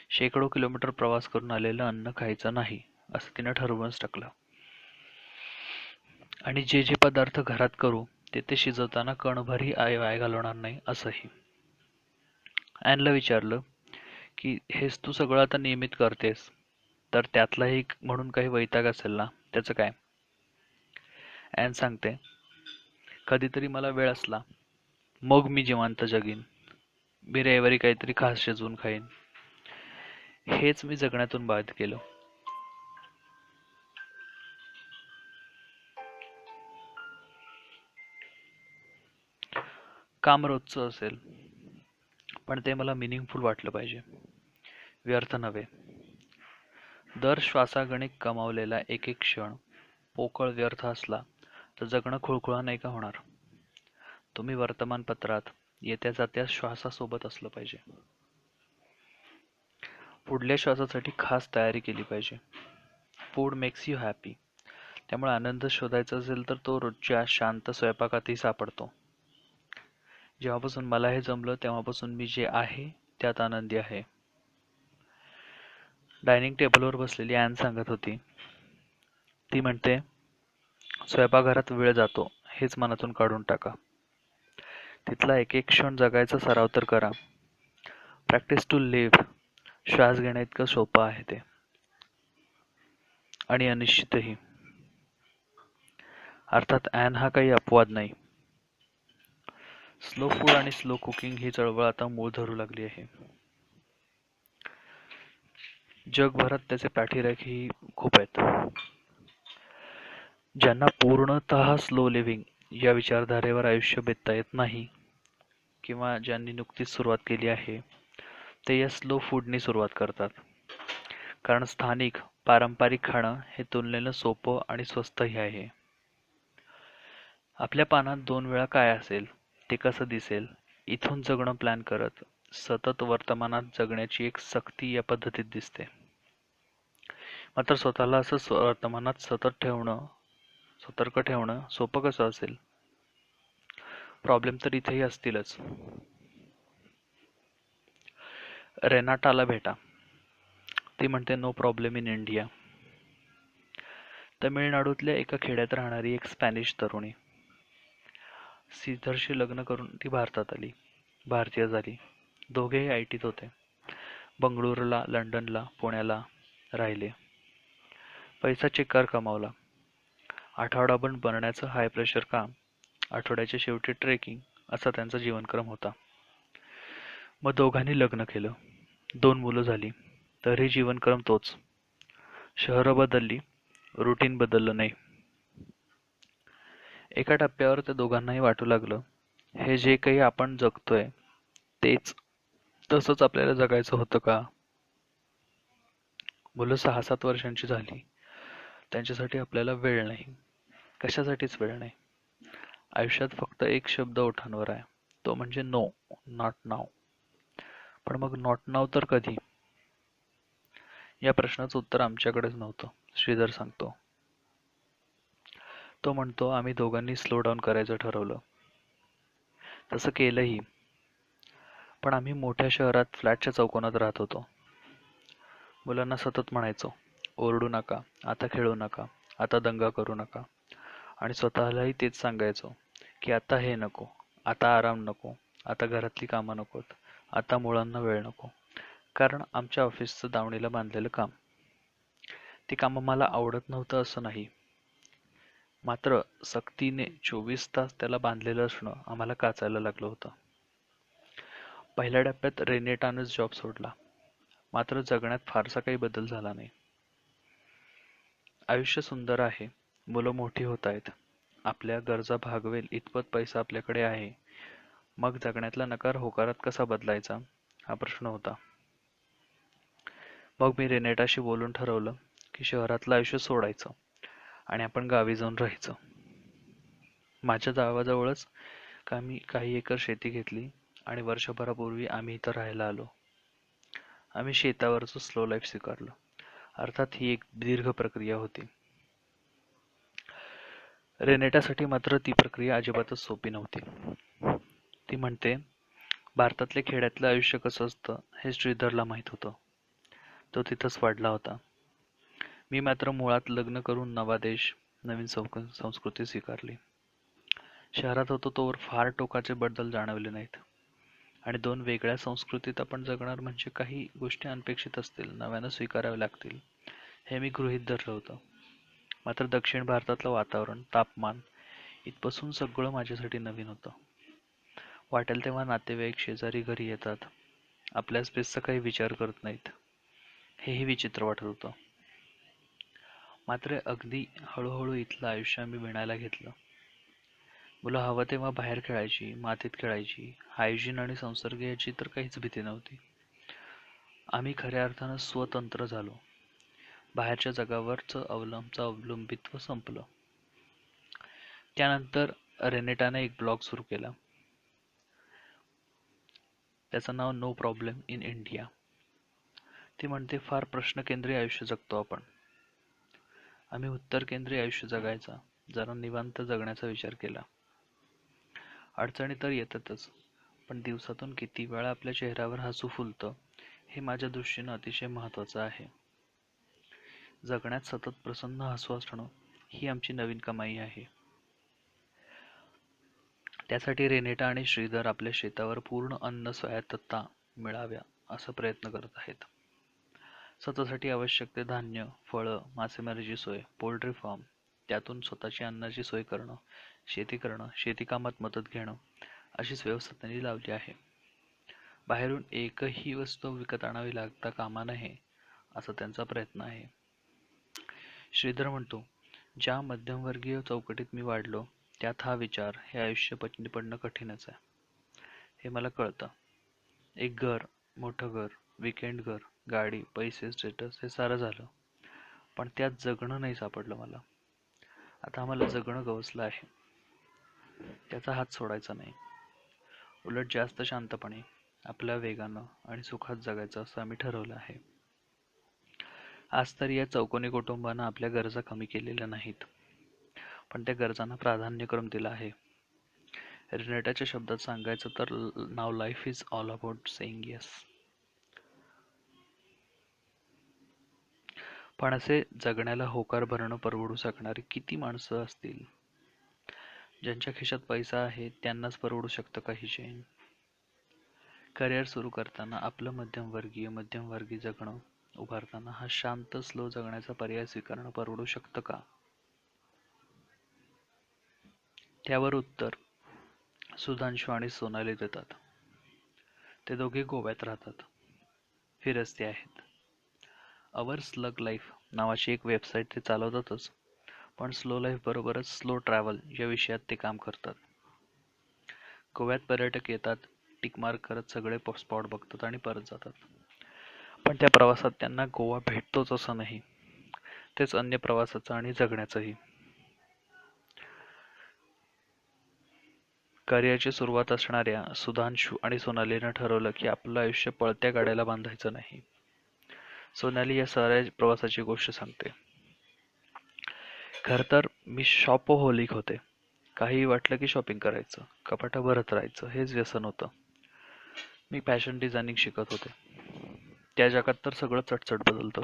शेकडो किलोमीटर प्रवास करून आलेलं अन्न खायचं नाही, असं तिनं ठरवूनच टाकलं. आणि जे जे पदार्थ घरात करू ते शिजवताना कणभरही वाया घालवणार नाही, असंही. ॲनला विचारलं की हेच तू सगळं आता नियमित करतेस, तर त्यातलाही म्हणून काही वैताग असेल ना, त्याचं काय? ॲन सांगते, कधीतरी मला वेळ असला मग मी जिवंत जगीन. मी रविवारी काहीतरी खास शिजवून खाईन. हेच मी जगण्यातून बाद केलं. काम रोजचं असेल, पण ते मला मिनिंगफुल वाटलं पाहिजे, व्यर्थ नव्हे. दर श्वासागणिक कमावलेला एक एक क्षण पोकळ व्यर्थ असला तर जगणं खुळखुळा नाही का होणार? तुम्ही वर्तमानपत्रात येत्या जात्या श्वासासोबत असलं पाहिजे. पुढल्या श्वासासाठी खास तयारी केली पाहिजे. Food makes you happy. त्यामुळे आनंद शोधायचा असेल तर तो रोजच्या शांत स्वयंपाकातही सापडतो. जेव्हापासून मला हे जमलं तेव्हापासून मी जे आहे त्यात आनंदी आहे. डायनिंग टेबलवर बसलेली ॲन सांगत होती. ती म्हणते, स्वयंपाकघरात वेळ जातो हेच मनातून काढून टाका. तिथला एक एक क्षण जगायचा सराव तर करा. Practice to live. श्वास घेण्या इतकं सोपं आहे ते, आणि अनिश्चितही. अर्थात ॲन हा काही अपवाद नाही. स्लो फूड आणि स्लो कुकिंग ही चळवळ आता मूळ धरू लागली आहे. जगभरात त्याचे पाठीराखेही खूप आहेत. ज्यांना पूर्णतः स्लो लिव्हिंग या विचारधारेवर आयुष्य बेतता येत नाही, किंवा ज्यांनी नुकतीच सुरुवात केली आहे, ते या स्लो फूडनी सुरुवात करतात. कारण स्थानिक, पारंपरिक खाणं हे तुलनेनं सोपं आणि स्वस्तही आहे. आपल्या पानात 2 वेळा काय असेल, ते कसं दिसेल, इथून जगणं प्लॅन करत सतत वर्तमानात जगण्याची एक सक्ती या पद्धतीत दिसते. मात्र स्वतःला असं वर्तमानात सतर्क ठेवणं सोपं कसं असेल? प्रॉब्लेम तर इथेही असतीलच. रेनाटाला भेटा. ती म्हणते, नो प्रॉब्लेम इन इंडिया. तमिळनाडूतल्या एका खेड्यात राहणारी एक स्पॅनिश तरुणी. श्रीधरशी लग्न करून ती भारतात आली, भारतीय झाली. दोघेही आयटीत होते. बंगळुरूला, लंडनला, पुण्याला राहिले. पैसा चिक्कार कमावला. आठवडाभर बनण्याचं हाय प्रेशर काम, आठवड्याच्या शेवटी ट्रेकिंग, असा त्यांचा जीवनक्रम होता. मग दोघांनी लग्न केलं. 2 मुलं झाली. तरीही जीवनक्रम तोच. शहरं बदलली, रुटीन बदललं नाही. एका टप्प्यावर त्या दोघांनाही वाटू लागलं हे जे काही आपण जगतोय तेच तसंच आपल्याला जगायचं होतं का? मुलं 6-7 वर्षांची झाली, त्यांच्यासाठी आपल्याला वेळ नाही. कशासाठीच वेळ नाही. आयुष्यात फक्त एक शब्द ओठांवर आहे, तो म्हणजे नो, नॉट नाव. पण मग नॉट नाव तर कधी? या प्रश्नाचं उत्तर आमच्याकडेच नव्हतं. श्रीधर सांगतो. तो म्हणतो, आम्ही दोघांनी स्लो डाऊन करायचं ठरवलं. तसं केलंही. पण आम्ही मोठ्या शहरात फ्लॅटच्या चौकोनात राहत होतो. मुलांना सतत म्हणायचो, ओरडू नका, आता खेळू नका, आता दंगा करू नका. आणि स्वतःलाही तेच सांगायचो, की आता हे नको, आता आराम नको, आता घरातली कामं नकोत, आता मुलांना वेळ नको. कारण आमच्या ऑफिसचं दावणीला बांधलेलं काम. ते काम मला आवडत नव्हतं असं नाही. मात्र सक्तीने 24 तास त्याला बांधलेलं असणं आम्हाला काचायला लागलं होतं. पहिल्या टप्प्यात रेनेटानंच जॉब सोडला. मात्र जगण्यात फारसा काही बदल झाला नाही. आयुष्य सुंदर आहे, मुलं मोठी होत आहेत, आपल्या गरजा भागवेल इतपत पैसा आपल्याकडे आहे. मग जगण्यातला नकार होकारात कसा बदलायचा हा प्रश्न होता. मग मी रेनेटाशी बोलून ठरवलं की शहरातलं आयुष्य सोडायचं आणि आपण गावी जाऊन राहायचं. माझ्या गावाजवळच काही एकर शेती घेतली आणि वर्षभरापूर्वी आम्ही इथं राहायला आलो. आम्ही शेतावरचं स्लो लाईफ स्वीकारलं. अर्थात ही एक दीर्घ प्रक्रिया होती. रेनेटासाठी मात्र ती प्रक्रिया अजिबातच सोपी नव्हती. ती म्हणते, भारतातल्या खेड्यातलं आयुष्य कसं असतं हे श्रीधरला माहीत होतं. तो तिथंच वाढला होता. मी मात्र मुळात लग्न करून नवा देश, नवीन संस्कृती स्वीकारली. शहरात होतो तोवर फार टोकाचे बदल जाणवले नाहीत. आणि दोन वेगळ्या संस्कृतीत आपण जगणार म्हणजे काही गोष्टी अनपेक्षित असतील, नव्यानं स्वीकाराव्या लागतील, हे मी गृहीत धरलं होतं. मात्र दक्षिण भारतातलं वातावरण, तापमान इथपासून सगळं माझ्यासाठी नवीन होतं. वाटेल तेव्हा नातेवाईक शेजारी घरी येतात. आपल्या स्पेसचा काही विचार करत नाहीत. हेही विचित्र वाटत होतं. मात्र अगदी हळूहळू इथलं आयुष्य आम्ही विणायला घेतलं. मुलं हवं तेव्हा बाहेर खेळायची, मातीत खेळायची. हायजीन आणि संसर्ग याची तर काहीच भीती नव्हती. आम्ही खऱ्या अर्थानं स्वतंत्र झालो. बाहेरच्या जगावरचं अवलंबित्व संपलं. त्यानंतर रेनेटाने एक ब्लॉग सुरू केला. त्याचं नाव नो प्रॉब्लेम इन इंडिया. ती म्हणते, फार प्रश्नकेंद्री आयुष्य जगतो आपण. आम्ही उत्तर केंद्रीय आयुष्य जगायचा, जरा निवांत जगण्याचा विचार केला. अडचणी तर येतातच, पण दिवसातून किती वेळा आपल्या चेहऱ्यावर हसू फुलतं हे माझ्या दृष्टीनं अतिशय महत्त्वाचं आहे. जगण्यात सतत प्रसन्न हसू असणं ही आमची नवीन कमाई आहे. त्यासाठी रेनेटा आणि श्रीधर आपल्या शेतावर पूर्ण अन्न स्वायत्तता मिळाव्या असा प्रयत्न करत आहेत. स्वतःसाठी आवश्यक ते धान्य, फळं, मासेमारीची सोय, पोल्ट्री फार्म, त्यातून स्वतःची अन्नाची सोय करणं, शेती करणं, शेतीकामात मदत घेणं अशीच व्यवस्था त्यांनी लावली आहे. बाहेरून एकही वस्तू विकत आणावी लागता कामा नये असा त्यांचा प्रयत्न आहे. श्रीधर म्हणतो, ज्या मध्यमवर्गीय चौकटीत मी वाढलो त्यात हा विचार, हे आयुष्य पडणं कठीणच आहे. हे मला कळतं. एक घर, मोठं घर, विकेंड घर, गाडी, पैसे, स्टेटस हे सारं झालं. पण त्यात जगणं नाही सापडलं मला. आता आम्हाला जगणं गवसलं आहे. त्याचा हात सोडायचा नाही. उलट जास्त शांतपणे, आपल्या वेगानं आणि सुखात जगायचं असं आम्ही ठरवलं आहे. आज तरी या चौकोनी कुटुंबानं आपल्या गरजा कमी केलेल्या नाहीत, पण त्या गरजांना प्राधान्यक्रम दिला आहे. रेनेटाच्या शब्दात सांगायचं तर, नाव life is all about saying yes. पण असे जगण्याला होकार भरणं परवडू शकणारी किती माणसं असतील? ज्यांच्या खिशात पैसा आहे त्यांनाच परवडू शकतं का ही चैन? करिअर सुरू करताना आपलं मध्यमवर्गीय जगणं उभारताना हा शांत स्लो जगण्याचा पर्याय स्वीकारणं परवडू शकतं का? त्यावर उत्तर सुधांशू आणि सोनाली देतात. ते दोघे गोव्यात राहतात, फिरस्ते आहेत. अवर स्लग लाईफ नावाची एक वेबसाईट ते चालवतातच, पण स्लो लाईफ बरोबरच स्लो ट्रॅव्हल या विषयात ते काम करतात. गोव्यात पर्यटक येतात, टिक मार्क करत सगळे स्पॉट बघतात आणि परत जातात. पण त्या प्रवासात त्यांना गोवा भेटतोच असं नाही. तेच अन्य प्रवासाचं आणि जगण्याचंही. करिअरची सुरुवात असणाऱ्या सुधांशू आणि सोनालीनं ठरवलं की आपलं आयुष्य पळत्या गाड्याला बांधायचं नाही. सोनाली या साऱ्या प्रवासाची गोष्ट सांगते. खरं तर मी शॉपहोलिक होते. काहीही वाटलं की शॉपिंग करायचं, कपाटं भरत राहायचं, हेच व्यसन होतं. मी फॅशन डिझायनिंग शिकत होते. त्या जगात तर सगळं चटचट बदलतं.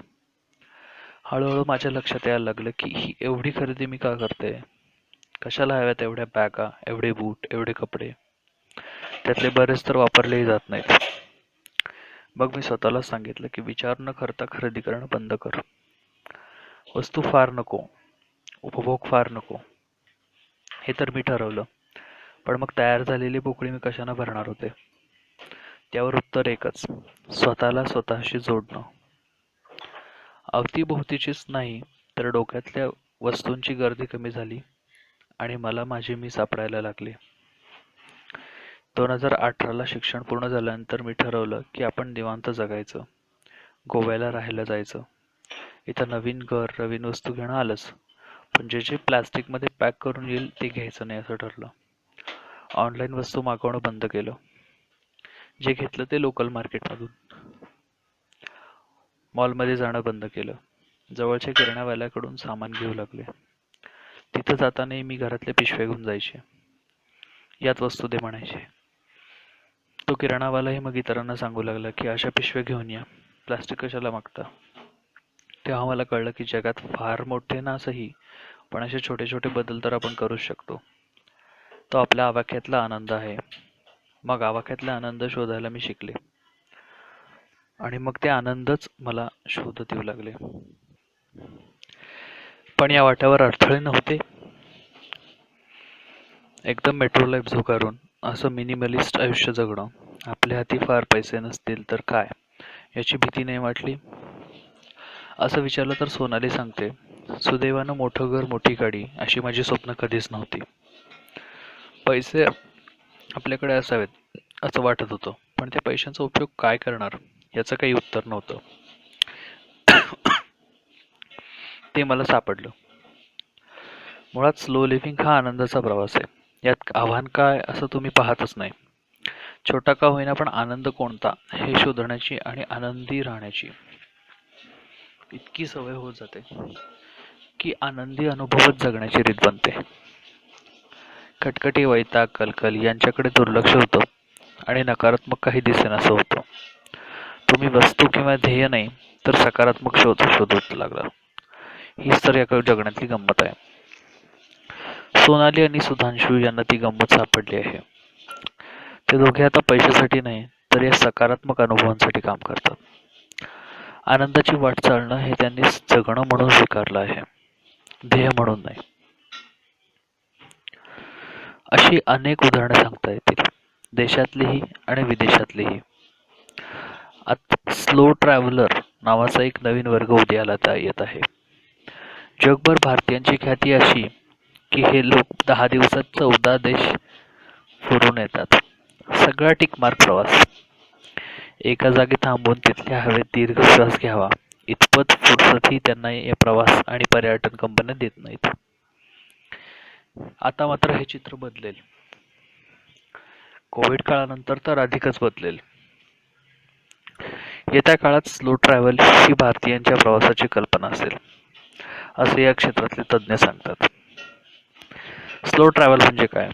हळूहळू माझ्या लक्षात यायला लागलं की ही एवढी खरेदी मी का करते? कशाला हव्यात एवढ्या बॅगा, एवढे बूट, एवढे कपडे? त्यातले बरेच तर वापरलेही जात नाहीत. मग मी स्वतःलाच सांगितलं की विचार न करता खरेदी करणं बंद कर. वस्तू फार नको, उपभोग फार नको. हे तर मी ठरवलं. पण मग तयार झालेली पोकळी मी कशानं भरणार होते? त्यावर उत्तर एकच, स्वतःला स्वतःशी जोडणं. अवतीभोवतीचीच नाही तर डोक्यातल्या वस्तूंची गर्दी कमी झाली आणि मला माझे मी सापडायला लागले. 2018ला शिक्षण पूर्ण झाल्यानंतर मी ठरवलं की आपण निवांत जगायचं. गोव्याला राहायला जायचं. इथं नवीन घर, नवीन वस्तू घेणं आलंच. पण जे जे प्लॅस्टिकमध्ये पॅक करून येईल ते घ्यायचं नाही असं ठरलं. ऑनलाईन वस्तू मागवणं बंद केलं. जे घेतलं ते लोकल मार्केटमधून. मॉलमध्ये जाणं बंद केलं. जवळच्या किराणावाल्याकडून सामान घेऊ लागले. तिथं जातानाही मी घरातले पिशव्या घेऊन जायचे. यात वस्तू दे म्हणायचे. तो किराणावालाही मग इतरांना सांगू लागला की अशा पिशव्या घेऊन या, प्लास्टिक कशाला मागता? तेव्हा मला कळलं की जगात फार मोठे नसही, पण असे छोटे छोटे बदल तर आपण करूच शकतो. तो आपल्या आवाक्यातला आनंद आहे. मग आवाक्यातला आनंद शोधायला मी शिकले. आणि मग ते आनंदच मला शोधत येऊ लागले. पण या वाट्यावर अडथळे नव्हते. एकदम मेट्रो लाईफ झुगारून असं मिनिमलिस्ट आयुष्य जगणं, आपल्या हाती फार पैसे नसतील तर काय, याची भीती नाही वाटली. असं विचारलं तर सोनाली सांगते, सुदैवानं मोठं घर, मोठी गाडी अशी माझी स्वप्न कधीच नव्हती. पैसे आपल्याकडे असावेत असं वाटत होतं, पण त्या पैशांचा उपयोग काय करणार याचं काही उत्तर नव्हतं. ते मला सापडलं. मुळात स्लो लिव्हिंग हा आनंदाचा प्रवास आहे. यात आव्हान काय असं तुम्ही पाहतच नाही. छोटा का होईना पण आनंद कोणता हे शोधण्याची आणि आनंदी राहण्याची इतकी सवय होत जाते की आनंदी अनुभवच जगण्याची रीत बनते. खटखटी, वैताग, कलकल यांच्याकडे दुर्लक्ष होतं आणि नकारात्मक काही दिसेनासं होतं. तुम्ही वस्तू किंवा ध्येय नाही तर सकारात्मक शोधत लागला. हीच तर या जगण्यातली गंमत आहे. सोनाली आणि सुधांशू यांना ती गंमत सापडली आहे. ते दोघे आता पैशासाठी नाही तर या सकारात्मक अनुभवांसाठी काम करतात. आनंदाची वाट चालणं हे त्यांनी जगणं म्हणून स्वीकारलं आहे, ध्येय म्हणून नाही. अशी अनेक उदाहरणं सांगता येतील, देशातलीही आणि विदेशातलीही. आता स्लो ट्रॅव्हलर नावाचा एक नवीन वर्ग उदयाला येत आहे. जगभर भारतीयांची ख्याती अशी की हे लोक 10 दिवसात 14 देश फिरून येतात. सगळा टिकमार्क प्रवास. एका जागी थांबून तिथल्या हवेत दीर्घ श्वास घ्यावा इतपत फुरसतही त्यांना या प्रवास आणि पर्यटन कंपन्या देत नाहीत. आता मात्र हे चित्र बदलेल. कोविड काळानंतर तर अधिकच बदलेल. येत्या काळात स्लो ट्रॅव्हल ही भारतीयांच्या प्रवासाची कल्पना असेल, असे या क्षेत्रातले तज्ज्ञ सांगतात. स्लो ट्रॅव्हल म्हणजे काय?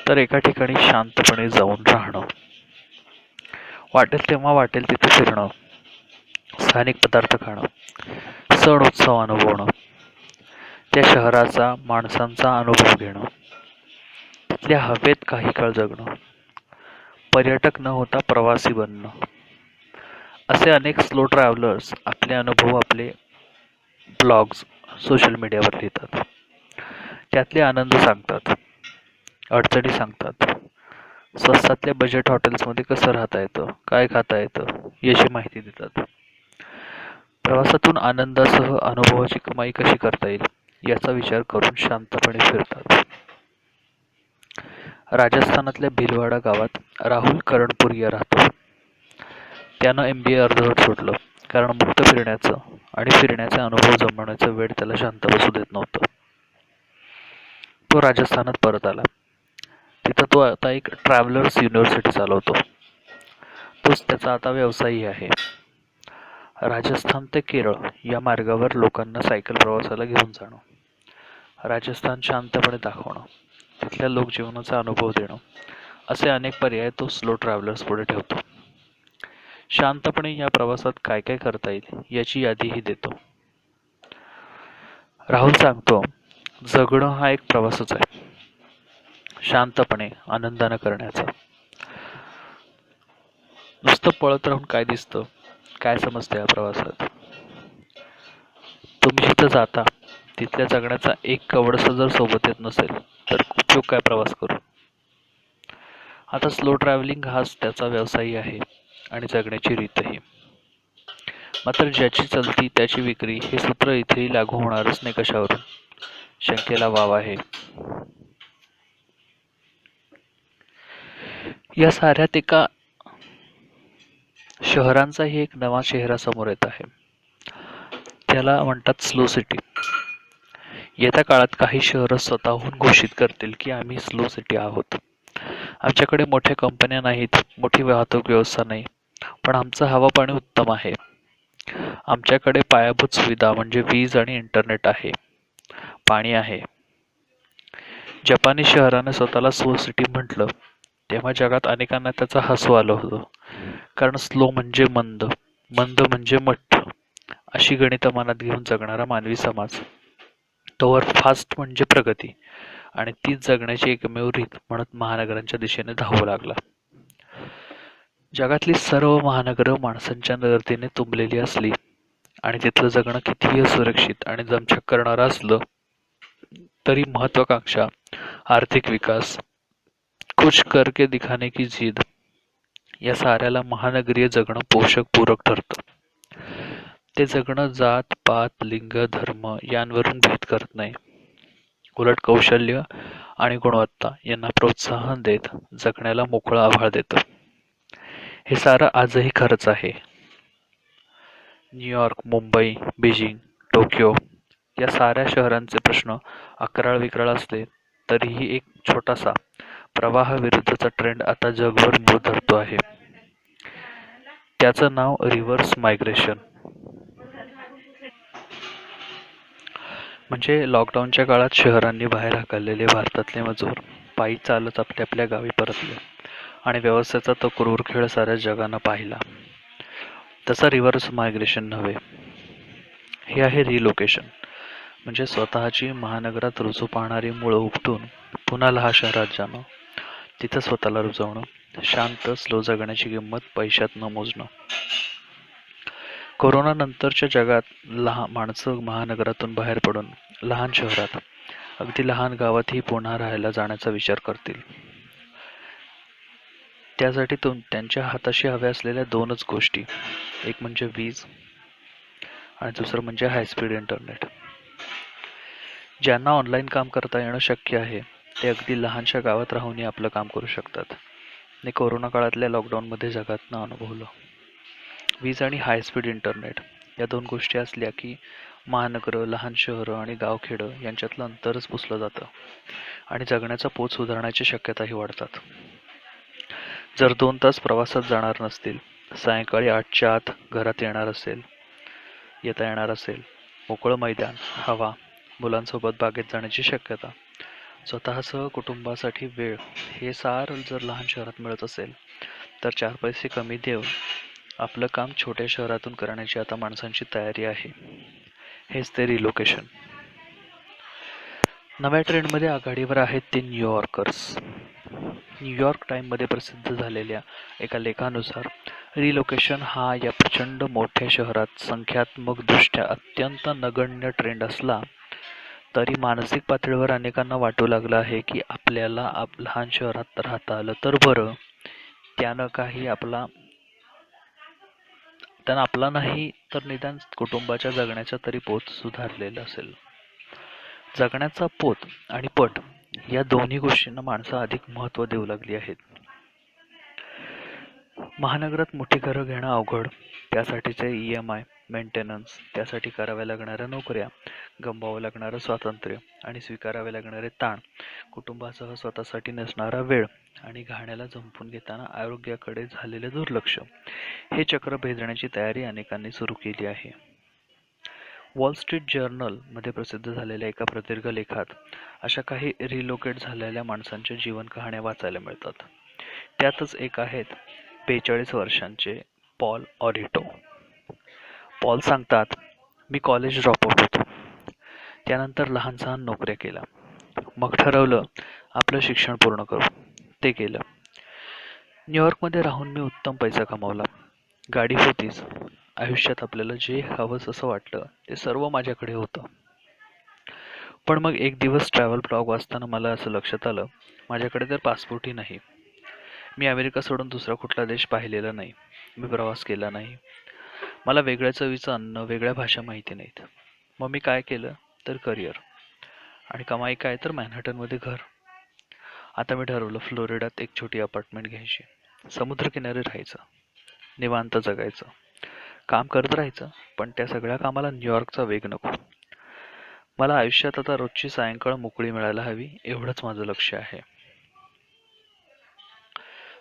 तर एका ठिकाणी शांतपणे जाऊन राहणं, वाटेल तेव्हा वाटेल तिथे फिरणं, स्थानिक पदार्थ खाणं, सण उत्सव अनुभवणं, त्या शहराचा, माणसांचा अनुभव घेणं, तिथल्या हवेत काही काळ जगणं, पर्यटक न होता प्रवासी बनणं. असे अनेक स्लो ट्रॅव्हलर्स आपले अनुभव आपले ब्लॉग्स सोशल मीडियावर लिहितात. त्यातले आनंद सांगतात, अडचणी सांगतात, स्वस्तातल्या बजेट हॉटेल्समध्ये कसं राहता येतं, काय खाता येतं याची माहिती देतात. प्रवासातून आनंदासह अनुभवाची कमाई कशी करता येईल याचा विचार करून शांतपणे फिरतात. राजस्थानातल्या भिलवाडा गावात राहुल करणपुरिया राहतो. त्यानं MBA अर्धवट सोडलं कारण मुक्त फिरण्याचं आणि फिरण्याचे अनुभव जमवण्याचा वेळ त्याला शांत बसू देत नव्हतं. तो राजस्थानात परत आला. तिथं तो आता एक ट्रॅव्हलर्स युनिव्हर्सिटी चालवतो. तोच त्याचा आता व्यवसायही आहे. राजस्थान ते केरळ या मार्गावर लोकांना सायकल प्रवासाला घेऊन जाणं, राजस्थान शांतपणे दाखवणं, तिथल्या लोकजीवनाचा अनुभव देणं असे अनेक पर्याय तो स्लो ट्रॅव्हलर्स पुढे ठेवतो. शांतपणे या प्रवासात काय काय करता येईल याची यादीही देतो. राहुल सांगतो, जगणं हा एक प्रवासच आहे, शांतपणे आनंदानं करण्याचा. नुसतं पळत राहून काय दिसतं, काय समजतं या प्रवासात. तुम्ही जिथं जाता तिथल्या जगण्याचा एक कवडसा जर सोबत येत नसेल तर उपयोग काय प्रवास करू. आता स्लो ट्रॅव्हलिंग हाच त्याचा व्यवसायही आहे आणि जगण्याची रीतही. मात्र ज्याची चलती त्याची विक्री हे सूत्र इथेही लागू होणारच नाही कशावरून, शंकेला वाव आहे. या साऱ्यात एका शहरांचाही एक नवा चेहरा समोर येत आहे. त्याला म्हणतात स्लो सिटी. येत्या काळात काही शहरं स्वतःहून घोषित करतील की आम्ही स्लो सिटी आहोत. आमच्याकडे मोठ्या कंपन्या नाहीत, मोठी वाहतूक व्यवस्था नाही, पण आमचं हवा पाणी उत्तम आहे. आमच्याकडे पायाभूत सुविधा म्हणजे वीज आणि इंटरनेट आहे, पाणी आहे. जपानी शहराने स्वतःला स्लो सिटी म्हटलं तेव्हा जगात अनेकांना त्याचा हसू आलं होतं. कारण स्लो म्हणजे मंद, मंद म्हणजे मठ्ठ अशी गणितं मनात घेऊन जगणारा मानवी समाज. तोवर फास्ट म्हणजे प्रगती आणि तीच जगण्याची एकमेव रीत म्हणत महानगरांच्या दिशेने धावू लागला. जगातली सर्व महानगरं माणसांच्या गर्दीने तुंबलेली असली आणि तिथलं जगणं कितीही सुरक्षित आणि दमछाक करणारं असलं तरी महत्वाकांक्षा, आर्थिक विकास, कुछ करके दिखाने की जिद या साऱ्याला महानगरीय जगणं पोषक पूरक ठरतं. ते जगणं जात पात लिंग धर्म यांवरून भेद करत नाही, उलट कौशल्य आणि गुणवत्ता यांना प्रोत्साहन देत जगण्याला मोकळं आभाळ देतं. हे सारं आजही खरंच आहे. न्यूयॉर्क, मुंबई, बीजिंग, टोकियो या साऱ्या शहरांचे प्रश्न अकराळ विक्राळ असले तरीही एक छोटासा प्रवाहाविरुद्धचा ट्रेंड आता जगभर मूळ धरतो आहे. त्याचं नाव रिव्हर्स मायग्रेशन. म्हणजे लॉकडाऊनच्या काळात शहरांनी बाहेर हाकललेले भारतातले मजूर पायी चालत आपल्या आपल्या गावी परतले आणि व्यवस्थेचा तो क्रूर खेळ साऱ्या जगानं पाहिला. तसा रिव्हर्स मायग्रेशन नव्हे, हे आहे रिलोकेशन. म्हणजे स्वतःची महानगरात रुजू पाहणारी मुळं उपटून पुन्हा लहान शहरात जाणं, तिथं स्वतःला रुजवणं, शांत स्लो जगण्याची किंमत पैशात न मोजणं. कोरोना नंतरच्या जगात माणसं महानगरातून बाहेर पडून लहान शहरात, अगदी लहान गावातही पुन्हा राहायला जाण्याचा विचार करतील. त्यासाठी त्यांच्या हाताशी हव्या असलेल्या दोनच गोष्टी, एक म्हणजे वीज आणि दुसरं म्हणजे हायस्पीड इंटरनेट. ज्यांना ऑनलाईन काम करता येणं शक्य आहे ते अगदी लहानशा गावात राहूनही आपलं काम करू शकतात. मी कोरोना काळातल्या लॉकडाऊनमध्ये जगातनं अनुभवलं. वीज आणि हायस्पीड इंटरनेट या दोन गोष्टी असल्या की महानगरं, लहान शहरं आणि गावखेडं यांच्यातलं अंतरच पुसलं जातं आणि जगण्याचा पोत सुधारण्याची शक्यताही वाढतात. जर 2 तास प्रवासात जाणार नसतील, सायंकाळी 8च्या आत घरात येता येणार असेल, मोकळं मैदान, हवा, मुलांसोबत बागेत जाण्याची शक्यता, स्वतःसह कुटुंबासाठी वेळ हे सार जर लहान शहरात मिळत असेल तर 4 पैसे कमी देऊन आपलं काम छोट्या शहरातून करण्याची आता माणसांची तयारी आहे. हेच ते रिलोकेशन. नव्या ट्रेंडमध्ये आघाडीवर आहेत ते न्यूयॉर्कर्स. न्यूयॉर्क टाइममध्ये प्रसिद्ध झालेल्या एका लेखानुसार रिलोकेशन हा या प्रचंड मोठ्या शहरात संख्यात्मकदृष्ट्या अत्यंत नगण्य ट्रेंड असला तरी मानसिक पातळीवर अनेकांना वाटू लागलं आहे की आपल्याला लहान शहरात राहता आलं तर बरं, त्यानं आपला नाही तर निदान कुटुंबाच्या जगण्याचा तरी पोत सुधारलेला असेल. जगण्याचा पोत आणि पट या दोन्ही गोष्टींना माणसं अधिक महत्त्व देऊ लागली आहेत. महानगरात मोठी घरं घेणं अवघड, त्यासाठीचे EMI, मेंटेनन्स, त्यासाठी कराव्या लागणाऱ्या नोकऱ्या, गमवावं लागणारं स्वातंत्र्य आणि स्वीकारावे लागणारे ताण, कुटुंबासह स्वतःसाठी नसणारा वेळ आणि घाण्याला झंपून घेताना आरोग्याकडे झालेले दुर्लक्ष, हे चक्र भेदण्याची तयारी अनेकांनी सुरू केली आहे. वॉल स्ट्रीट जर्नल मध्ये प्रसिद्ध झालेल्या एका प्रदीर्घ लेखात अशा काही रिलोकेट झालेल्या माणसांच्या जीवन कहाण्या वाचायला मिळतात. त्यातच एक आहेत 42 वर्षांचे पॉल ऑरिटो. पॉल सांगतात, मी कॉलेज ड्रॉपआउट होतो. त्यानंतर लहान सहान नोकऱ्या केल्या. मग ठरवलं आपलं शिक्षण पूर्ण करू. ते केलं. न्यूयॉर्कमध्ये राहून मी उत्तम पैसा कमावला. गाडी होतीच. आयुष्यात आपल्याला जे हवंस असं वाटलं ते सर्व माझ्याकडे होतं. पण मग एक दिवस ट्रॅव्हल ब्लॉग वाचताना मला असं लक्षात आलं, माझ्याकडे तर पासपोर्टही नाही. मी अमेरिका सोडून दुसरा कुठला देश पाहिलेला नाही. मी प्रवास केला नाही. मला वेगळ्या चवीचं अन्न, वेगळ्या भाषा माहिती नाहीत. मग मी काय केलं तर करिअर, आणि कमाई काय तर मॅनहॅटनमध्ये घर. आता मी ठरवलं फ्लोरिडात एक छोटी अपार्टमेंट घ्यायची, समुद्रकिनारी राहायचं, निवांत जगायचं, काम करत राहायचं, पण त्या सगळ्या कामाला न्यूयॉर्कचा वेग नको. मला आयुष्यात आता रोजची सायंकाळ मोकळी मिळायला हवी, एवढंच माझं लक्ष आहे.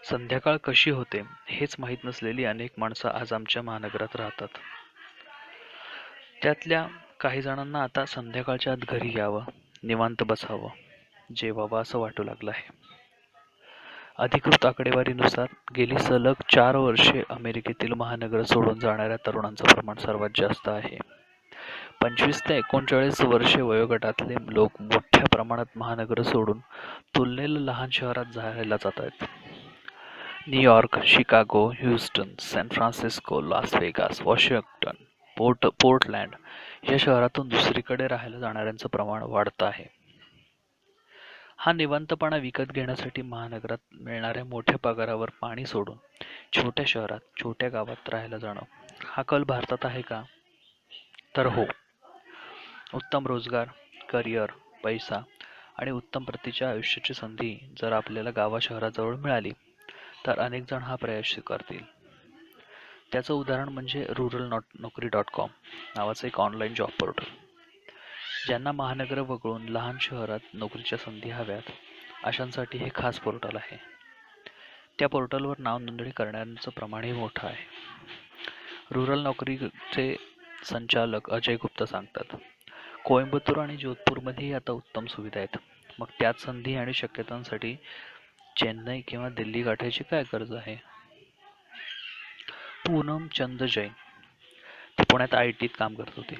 संध्याकाळ कशी होते हेच माहीत नसलेली अनेक माणसं आज आमच्या महानगरात राहतात. त्यातल्या काही जणांना आता संध्याकाळच्या आत घरी यावं, निवांत बसावं, जेवावं असं वाटू लागलं आहे. अधिकृत आकडेवारीनुसार गेली सलग 4 वर्षे अमेरिकेतील महानगर सोडून जाणाऱ्या तरुणांचं प्रमाण सर्वात जास्त आहे. 25 ते 39 वर्षे वयोगटातले लोक मोठ्या प्रमाणात महानगर सोडून तुलनेला लहान शहरात जायला जात आहेत. New York, Chicago, Houston, San Francisco, Las Vegas, Washington, Portland या शहरातून दुसरीकडे राहायला जाणाऱ्यांचं प्रमाण वाढतं आहे. हा निवांतपणा विकत घेण्यासाठी महानगरात मिळणाऱ्या मोठ्या पगारावर पाणी सोडून छोट्या शहरात, छोट्या गावात राहायला जाणं, हा कल भारतात आहे का? तर हो. उत्तम रोजगार, करिअर, पैसा आणि उत्तम प्रतीच्या आयुष्याची संधी जर आपल्याला गावा-शहराजवळ मिळाली तर अनेक जण हा प्रयास स्वीकारतील. त्याचं उदाहरण म्हणजे ruralnokri.com नावाचं एक ऑनलाईन जॉब पोर्टल. ज्यांना महानगर वगळून लहान शहरात नोकरीच्या संधी हव्यात अशांसाठी हे खास पोर्टल आहे. त्या पोर्टलवर नाव नोंदणी करणाऱ्यांचं प्रमाणही मोठं आहे. रुरल नोकरीचे संचालक अजय गुप्ता सांगतात, कोइंबतूर आणि जोधपूरमध्येही आता उत्तम सुविधा आहेत. मग त्याच संधी आणि शक्यतांसाठी चेन्नई किंवा दिल्ली गाठायची काय गरज आहे? पूनम चंद जैन, ती पुण्यात IT त काम करत होती,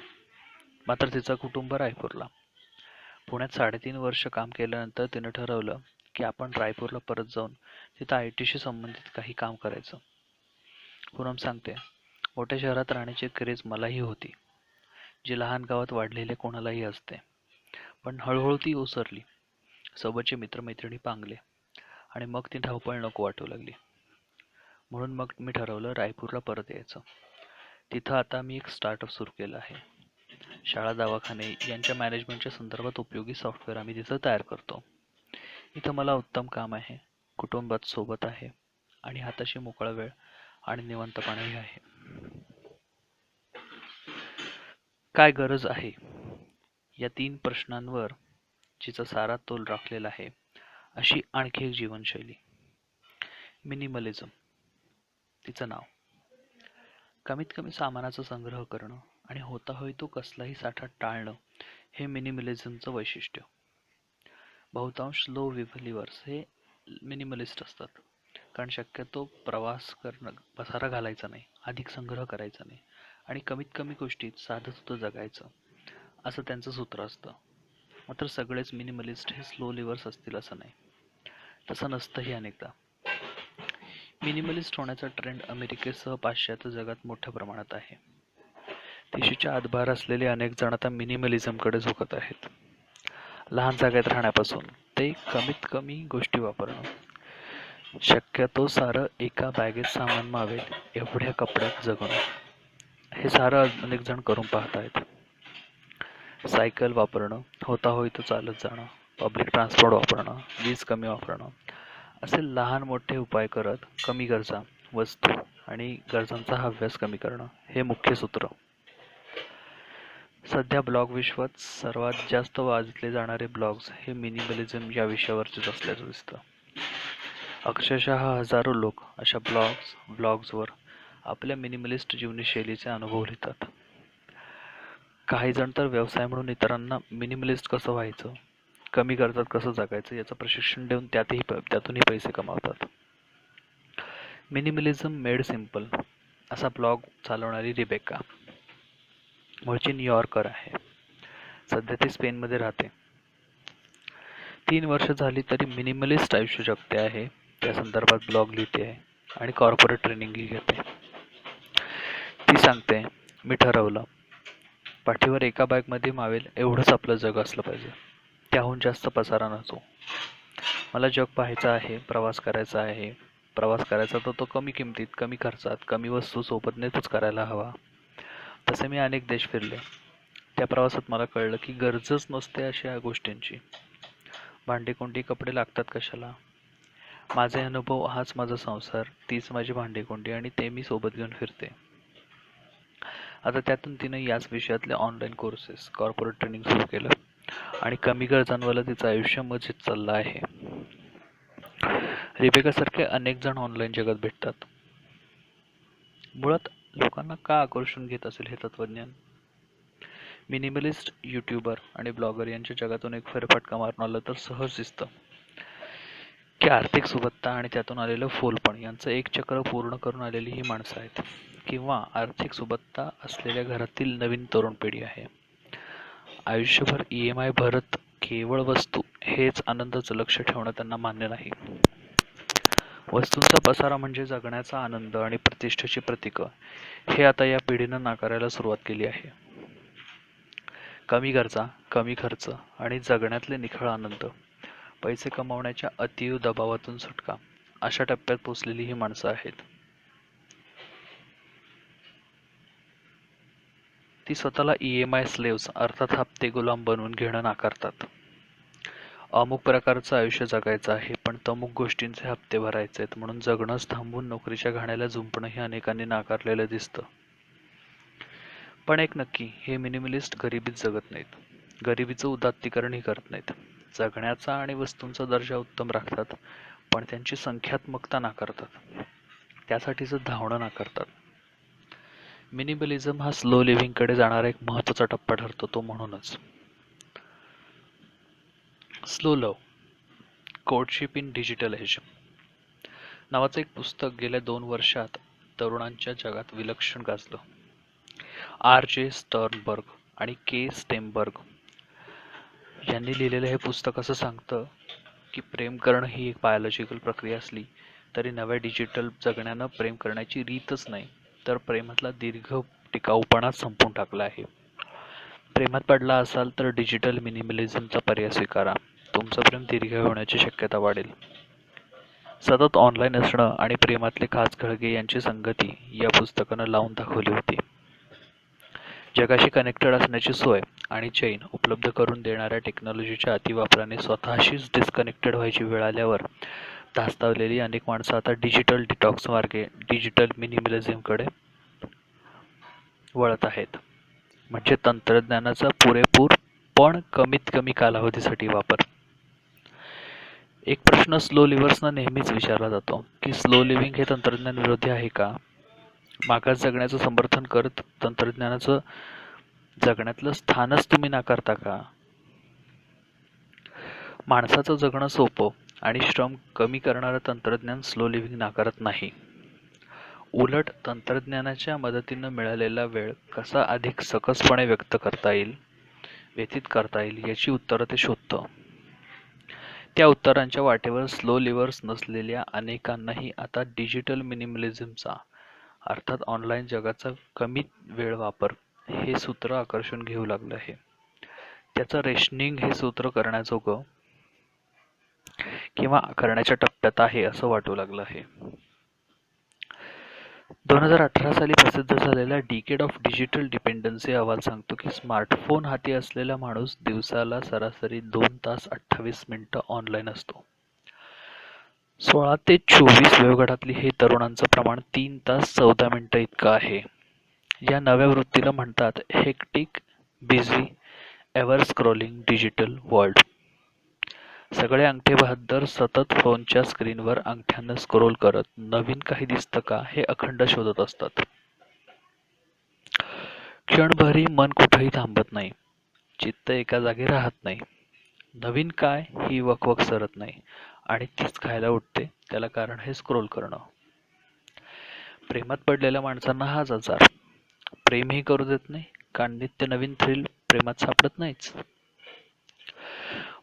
मात्र तिचं कुटुंब रायपूरला. पुण्यात 3.5 वर्ष काम केल्यानंतर तिनं ठरवलं की आपण रायपूरला परत जाऊन तिथं IT शी संबंधित काही काम करायचं. पूनम सांगते, मोठ्या शहरात राहण्याची क्रेज मलाही होती, जी लहान गावात वाढलेले कोणालाही असते. पण हळूहळू ती ओसरली, सोबतचे मित्रमैत्रिणी पांगले आणि मग ती धावपळ नको वाटू लागली. म्हणून मग मी ठरवलं रायपूरला परत यायचं. तिथं आता मी एक स्टार्टअप सुरू केलं आहे. शाळा, दवाखाने यांच्या मॅनेजमेंटच्या संदर्भात उपयोगी सॉफ्टवेअर आम्ही तिथं तयार करतो. इथं मला उत्तम काम आहे, कुटुंबात सोबत आहे आणि हाताशी मोकळा वेळ आणि निवांतपणाही आहे. काय गरज आहे? या 3 प्रश्नांवर जिचा सारा तोल राखलेला आहे अशी आणखी एक जीवनशैली, मिनिमलिझम तिचं नाव. कमीत कमी सामानाचा संग्रह करणं आणि होता होई तो कसलाही साठा टाळणं हे मिनिमलिझमचं वैशिष्ट्य. बहुतांश लो लिव्हर्स हे मिनिमलिस्ट असतात, कारण शक्यतो प्रवास करणं, पसारा घालायचा नाही, अधिक संग्रह करायचा नाही आणि कमीत कमी गोष्टीत साधं सुद्धा जगायचं असं त्यांचं सूत्र असतं. मात्र सगळेच मिनिमलिस्ट हे स्लो लिव्हर्स असतील असं नाही. तसं नसतंही अनेकदा. मिनिमलिस्ट होण्याचा ट्रेंड अमेरिकेसह पाश्चात्य जगात मोठ्या प्रमाणात आहे. तिशीच्या आतभार असलेले अनेक जण आता मिनिमलिझमकडे झुकत आहेत. लहान जागेत राहण्यापासून ते कमीत कमी गोष्टी वापरणं, शक्यतो सारं एका बॅगेत सामान मावेल एवढ्या कपड्यात जगणं, हे सारं अनेक जण करून पाहत आहेत. सायकल वापरणं, होता होई तो चालत जाणं, पब्लिक ट्रान्सपोर्ट वापरणं, वीज कमी वापरणं असे लहान मोठे उपाय करत कमी गरजा, वस्तू आणि गरजांचा हा अभ्यास कमी करणं हे मुख्य सूत्र. सध्या ब्लॉग विश्वात सर्वात जास्त वाचले जाणारे ब्लॉग्स हे मिनिमलिझम या विषयावरचेच असल्याचं दिसतं. अक्षरशः हजारो लोक अशा ब्लॉग्सवर आपल्या मिनिमलिस्ट जीवनशैलीचे अनुभव लिहितात. काही जण तर व्यवसाय म्हणून इतरांना मिनिमलिस्ट कसं व्हायचं, कमी खर्चात कसं जगायचं याचं प्रशिक्षण देऊन त्यातूनही पैसे कमावतात. मिनिमलिझम मेड सिम्पल असा ब्लॉग चालवणारी रिबेका मूळची न्यूयॉर्कर आहे. सध्या ती स्पेनमध्ये राहते. 3 वर्ष झाली तरी मिनिमलिस्ट आयुष्य जगते आहे. त्या संदर्भात ब्लॉग लिहिते आहे आणि कॉर्पोरेट ट्रेनिंगही घेते. ती सांगते, मी ठरवलं पाठीवर एका बॅगमध्ये मावेल एवढंच आपलं जग असलं पाहिजे. त्याहून जास्त पसारा नको. मला जग पाहायचं आहे, प्रवास करायचा आहे. प्रवास करायचा तर तो कमी किमतीत, कमी खर्चात, कमी वस्तू सोबत नेतच करायला हवा. तसे मी अनेक देश फिरले. त्या प्रवासात मला कळलं की गरजच नसते अशा गोष्टींची. भांडेकोंडी कपडे लागतात कशाला? माझे अनुभव हाच माझा संसार, तीच माझी भांडेकोंडी आणि ते मी सोबत घेऊन फिरते. आता त्यातून तिने याच विषयातले ऑनलाईन कोर्सेस, कॉर्पोरेट ट्रेनिंग सुरू केलं आणि कमी गरजांवाला तिचं आयुष्य मजेत चाललं आहे. रिबेकासारखे अनेक जण ऑनलाईन जगात भेटतात. मुळात लोकांना का आकर्षून घेत असेल हे तत्वज्ञान? मिनिमलिस्ट यूट्यूबर आणि ब्लॉगर यांच्या जगातून एक फेरफटका मारून आलं तर सहज दिसतं की आर्थिक सुबत्ता आणि त्यातून आलेलं फोलपण यांचं एक चक्र पूर्ण करून आलेली ही माणसं आहेत, किंवा आर्थिक सुबत्ता असलेल्या घरातील नवीन तरुण पिढी आहे. आयुष्यभर EMI भरत केवळ वस्तू हेच आनंदाचं लक्ष ठेवणं त्यांना मान्य नाही. वस्तूंचा पसारा म्हणजे जगण्याचा आनंद आणि प्रतिष्ठेची प्रतीकं हे आता या पिढीनं नाकारायला सुरुवात केली आहे. कमी गरजा, कमी खर्च आणि जगण्यातले निखळ आनंद, पैसे कमावण्याच्या अतीव दबावातून सुटका अशा टप्प्यात पोचलेली ही माणसं आहेत. ती स्वतःला EMI स्लेव्स अर्थात हप्ते गुलाम बनवून घेणं नाकारतात. अमुक प्रकारचं आयुष्य जगायचं आहे, पण तमुक गोष्टींचे हप्ते भरायचे आहेत म्हणून जगणंच थांबवून नोकरीच्या घाण्याला झुंपणंही अनेकांनी नाकारलेलं दिसतं. पण एक नक्की, हे मिनिमलिस्ट गरिबीत जगत नाहीत. गरिबीचं उदात्तीकरणही करत नाहीत. जगण्याचा आणि वस्तूंचा दर्जा उत्तम राखतात, पण त्यांची संख्यात्मकता नाकारतात. त्यासाठीचं धावणं नाकारतात. मिनिमलिझम हा स्लो लिव्हिंगकडे जाणारा एक महत्त्वाचा टप्पा ठरतो. तो म्हणूनच slow love, courtship in digital age नावाचं एक पुस्तक गेल्या 2 वर्षात तरुणांच्या जगात विलक्षण गाजलं. R.J. स्टर्नबर्ग आणि K. स्टेनबर्ग यांनी लिहिलेलं हे पुस्तक असं सांगतं की प्रेम करणं ही एक बायोलॉजिकल प्रक्रिया असली तरी नव्या डिजिटल जगण्यानं प्रेम करण्याची रीतच नाही, तर प्रेमातला दीर्घ टिकाऊपणा संपून टाकला आहे. प्रेमात पडला असाल तर डिजिटल मिनिमलिझमचा पर्याय स्वीकारा. तुमचं प्रेम दीर्घ होण्याची शक्यता वाढेल. सतत ऑनलाईन असणं आणि प्रेमातले खास घळगे यांची संगती या पुस्तकानं लावून दाखवली होती. जगाशी कनेक्टेड असण्याची सोय आणि चैन उपलब्ध करून देणाऱ्या टेक्नॉलॉजीच्या अतिवापराने स्वतःशीच डिस्कनेक्टेड व्हायची वेळ आल्यावर धास्तावलेली अनेक माणसं आता डिजिटल डिटॉक्स मार्गे डिजिटल मिनिमलिझमकडे वळत आहेत. म्हणजे तंत्रज्ञानाचा पुरेपूर पण कमीत कमी कालावधीसाठी वापर. एक प्रश्न स्लो लिव्हर्सना नेहमीच विचारला जातो की स्लो लिव्हिंग हे तंत्रज्ञान विरोधी आहे का? मागास जगण्याचं समर्थन करत तंत्रज्ञानाचं जगण्यातलं स्थानच तुम्ही नाकारता का? माणसाचं जगणं सोपं आणि श्रम कमी करणारं तंत्रज्ञान स्लो लिव्हिंग नाकारत नाही. उलट तंत्रज्ञानाच्या मदतीनं मिळालेला वेळ कसा अधिक सकसपणे व्यतीत करता येईल याची उत्तरं ते शोधतं. त्या उत्तरांच्या वाटेवर स्लो लिव्हर्स नसलेल्या अनेकांनाही आता डिजिटल मिनिमलिझमचा अर्थात ऑनलाईन जगाचा कमी वेळ वापर हे सूत्र आकर्षून घेऊ लागलं आहे. त्याचं रेशनिंग हे सूत्र करण्याजोगं किंवा करण्याच्या टप्प्यात आहे असं वाटू लागलं आहे. 2018 साली प्रसिद्ध झालेला डिकेड ऑफ डिजिटल डिपेंडन्सी अहवाल सांगतो की स्मार्टफोन हाती असलेला माणूस दिवसाला सरासरी 2 तास 28 मिनिटं ऑनलाईन असतो. 16 ते 24 वयोगटातली हे तरुणांचं प्रमाण 3 तास 14 मिनिटं इतकं आहे. या नव्या वृत्तीला म्हणतात hectic, busy, ever scrolling digital world. सगळे अंगठे बहाद्दर सतत फोनच्या स्क्रीनवर अंगठ्यानं स्क्रोल करत नवीन काही दिसतं का हे अखंड शोधत असतात. क्षणभरही मन कुठंही थांबत नाही. चित्त एका जागी राहत नाही. नवीन काय ही वकवक सरत नाही आणि तीच खायला उठते. त्याला कारण हे स्क्रोल करणं. प्रेमात पडलेल्या माणसांना हाच आजार. प्रेमही करू देत नाही कारण नित्य नवीन थ्रिल प्रेमात सापडत नाहीच.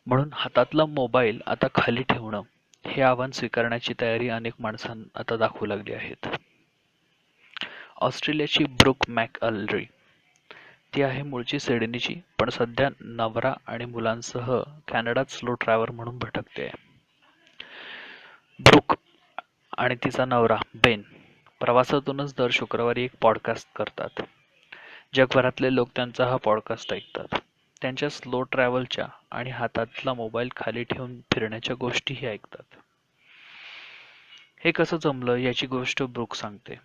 म्हणून हातातला मोबाईल आता खाली ठेवणं हे आव्हान स्वीकारण्याची तयारी अनेक माणसांना आता दाखवू लागली आहेत. ऑस्ट्रेलियाची ब्रूक मॅकअलरी, ती आहे मूळची सिडनीची, पण सध्या नवरा आणि मुलांसह कॅनडात स्लो ट्रॅव्हलर म्हणून भटकते. ब्रूक आणि तिचा नवरा बेन प्रवासातूनच दर शुक्रवारी एक पॉडकास्ट करतात. जगभरातले लोक त्यांचा हा पॉडकास्ट ऐकतात. त्यांच्या स्लो ट्रॅव्हलच्या आणि हातातला मोबाईल खाली ठेवून फिरण्याच्या गोष्टीही ऐकतात. हे कसं जमलं याची गोष्ट ब्रूक सांगते.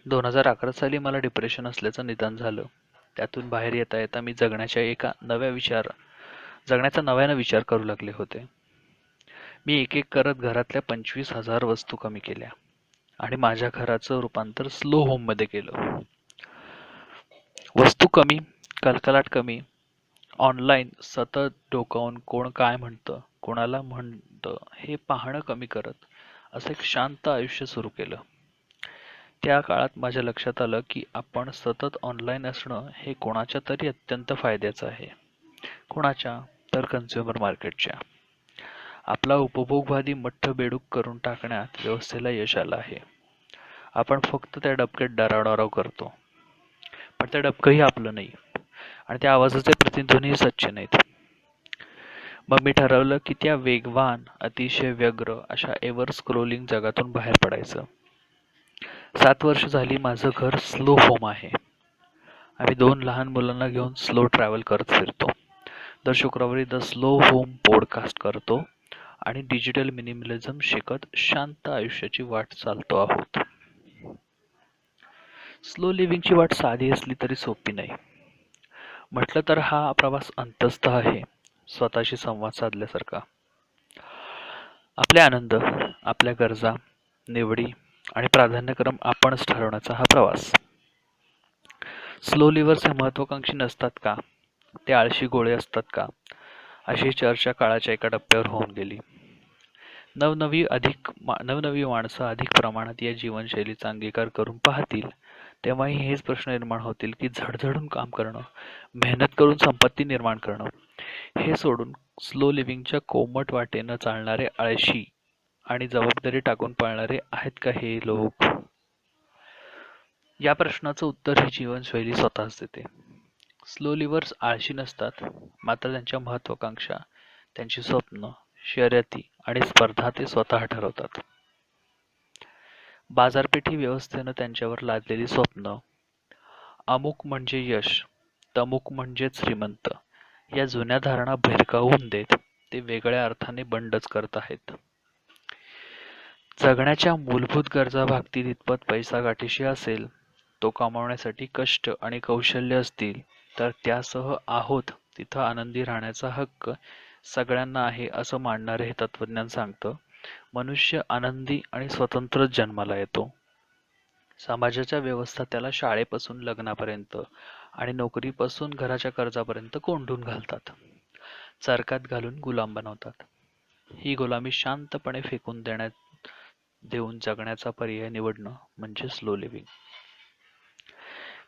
2011 साली मला डिप्रेशन असल्याचं निदान झालं. त्यातून बाहेर येता येता मी जगण्याचा नव्यानं विचार करू लागले होते. मी एक एक करत घरातल्या 25,000 वस्तू कमी केल्या आणि माझ्या घराचं रूपांतर स्लो होममध्ये केलं. वस्तू कमी, कलकलाट कमी, ऑनलाईन सतत डोकावून कोण काय म्हणतं, कोणाला म्हणतं हे पाहणं कमी करत असं एक शांत आयुष्य सुरू केलं. त्या काळात माझ्या लक्षात आलं की आपण सतत ऑनलाईन असणं हे कोणाच्या तरी अत्यंत फायद्याचं आहे. कोणाच्या तर कन्झ्युमर मार्केटच्या. आपला उपभोगवादी मठ्ठ बेडूक करून टाकण्यात व्यवस्थेला यश आलं आहे. आपण फक्त त्या डबक्यात डरावडाराव करतो. पण त्या डबकंही आपलं नाही आणि त्या आवाजाचे प्रतिध्वनीही सच्चे नाहीत. मग मी ठरवलं की त्या वेगवान, अतिशय व्यग्र अशा एव्हर स्क्रोलिंग जगातून बाहेर पडायचं. 7 वर्ष झाली माझं घर स्लो होम आहे. आम्ही 2 लहान मुलांना घेऊन स्लो ट्रॅव्हल करत फिरतो. दर शुक्रवारी द स्लो होम पॉडकास्ट करतो आणि डिजिटल मिनिमलिझम शिकत शांत आयुष्याची वाट चालतो आहोत. स्लो लिव्हिंगची वाट साधी असली तरी सोपी नाही. म्हटलं तर हा प्रवास अंतस्थ आहे, स्वतःशी संवाद साधल्यासारखा. आपले आनंद, आपल्या गरजा, निवडी आणि प्राधान्यक्रम आपणच ठरवण्याचा हा प्रवास. स्लो लिव्हर्स हे महत्वाकांक्षी नसतात का? ते आळशी गोळे असतात का? अशी चर्चा काळाच्या एका टप्प्यावर होऊन गेली. नवनवी माणसं अधिक प्रमाणात या जीवनशैलीचा अंगीकार करून पाहतील तेव्हाही हेच प्रश्न निर्माण होतील की झडझडून काम करणं, मेहनत करून संपत्ती निर्माण करणं हे सोडून स्लो लिव्हिंगच्या कोमट वाटेनं चालणारे आळशी आणि जबाबदारी टाकून पाळणारे आहेत का हे लोक? या प्रश्नाचं उत्तर ही जीवनशैली स्वतःच देते. स्लो लिव्हर्स आळशी नसतात, मात्र त्यांच्या महत्वाकांक्षा, त्यांची स्वप्न, शर्यती आणि स्पर्धा ते स्वतः ठरवतात. बाजारपेठी व्यवस्थेनं त्यांच्यावर लादलेली स्वप्न, अमुक म्हणजे यश, तमुक म्हणजेच श्रीमंत, या जुन्या धारणा भिरकावून देत ते वेगळ्या अर्थाने बंडच करत आहेत. जगण्याच्या मूलभूत गरजा भागतील इतपत पैसा गाठीशी असेल, तो कमावण्यासाठी कष्ट आणि कौशल्य असतील, तर त्यासह आहोत तिथं आनंदी राहण्याचा हक्क सगळ्यांना आहे असं मांडणारे हे तत्वज्ञान सांगतं, मनुष्य आनंदी आणि स्वतंत्रच जन्माला येतो. समाजाच्या व्यवस्था त्याला शाळेपासून लग्नापर्यंत आणि नोकरीपासून घराच्या कर्जापर्यंत कोंडून घालतात. चरकात घालून गुलाम बनवतात. ही गुलामी शांतपणे फेकून देऊन जगण्याचा पर्याय निवडणं म्हणजे स्लो लिव्हिंग.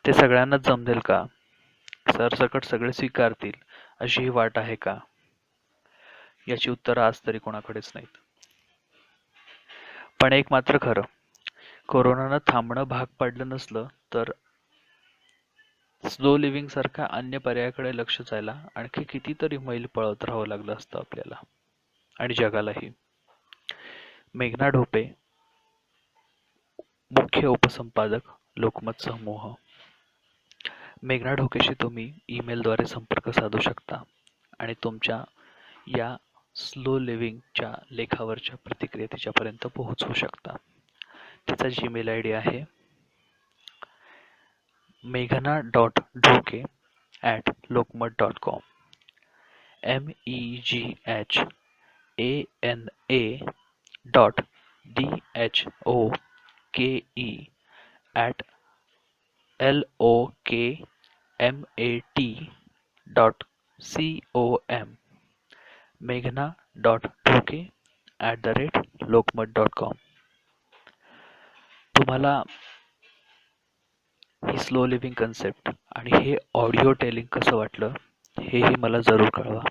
ते सगळ्यांनाच जमेल का? सरसकट सगळे स्वीकारतील अशी ही वाट आहे का? याची उत्तरं आज तरी कोणाकडेच नाहीत. पण एक मात्र खरं, कोरोनानं थांबणं भाग पडलं नसलं तर स्लो लिव्हिंग सारख्या अन्य पर्यायाकडे लक्ष जायला आणखी कितीतरी मैल पळत राहावं लागलं असतं आपल्याला आणि जगालाही. मेघना ढोपे, मुख्य उपसंपादक लोकमत समूह. मेघना ढोकेशी तुम्ही ईमेलद्वारे संपर्क साधू शकता आणि तुमच्या या स्लो लिव्हिंगच्या लेखावरच्या प्रतिक्रिया तिच्यापर्यंत पोहोचवू शकता. तिचा जीमेल आय डी आहे meghana.dhoke@lokmat.com. meghana.dhoke@lokmat.com. meghana.dhoke@lokmat.com. तुम्हाला ही स्लो लिव्हिंग कन्सेप्ट आणि हे ऑडिओ टेलिंग कसं वाटलं हेही मला जरूर कळवा.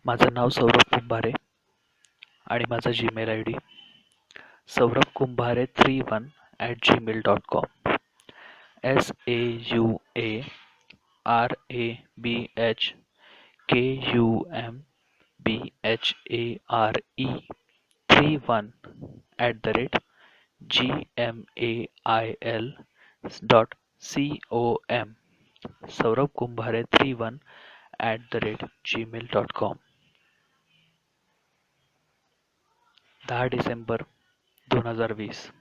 माझं नाव सौरभ कुंभारे आणि माझा Gmail I D saurabkumbhare31@gmail.com. saurabkumbhare31@gmail.com. saurabkumbhare31@gmail.com. 10 December 2020.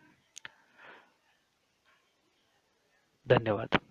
धन्यवाद.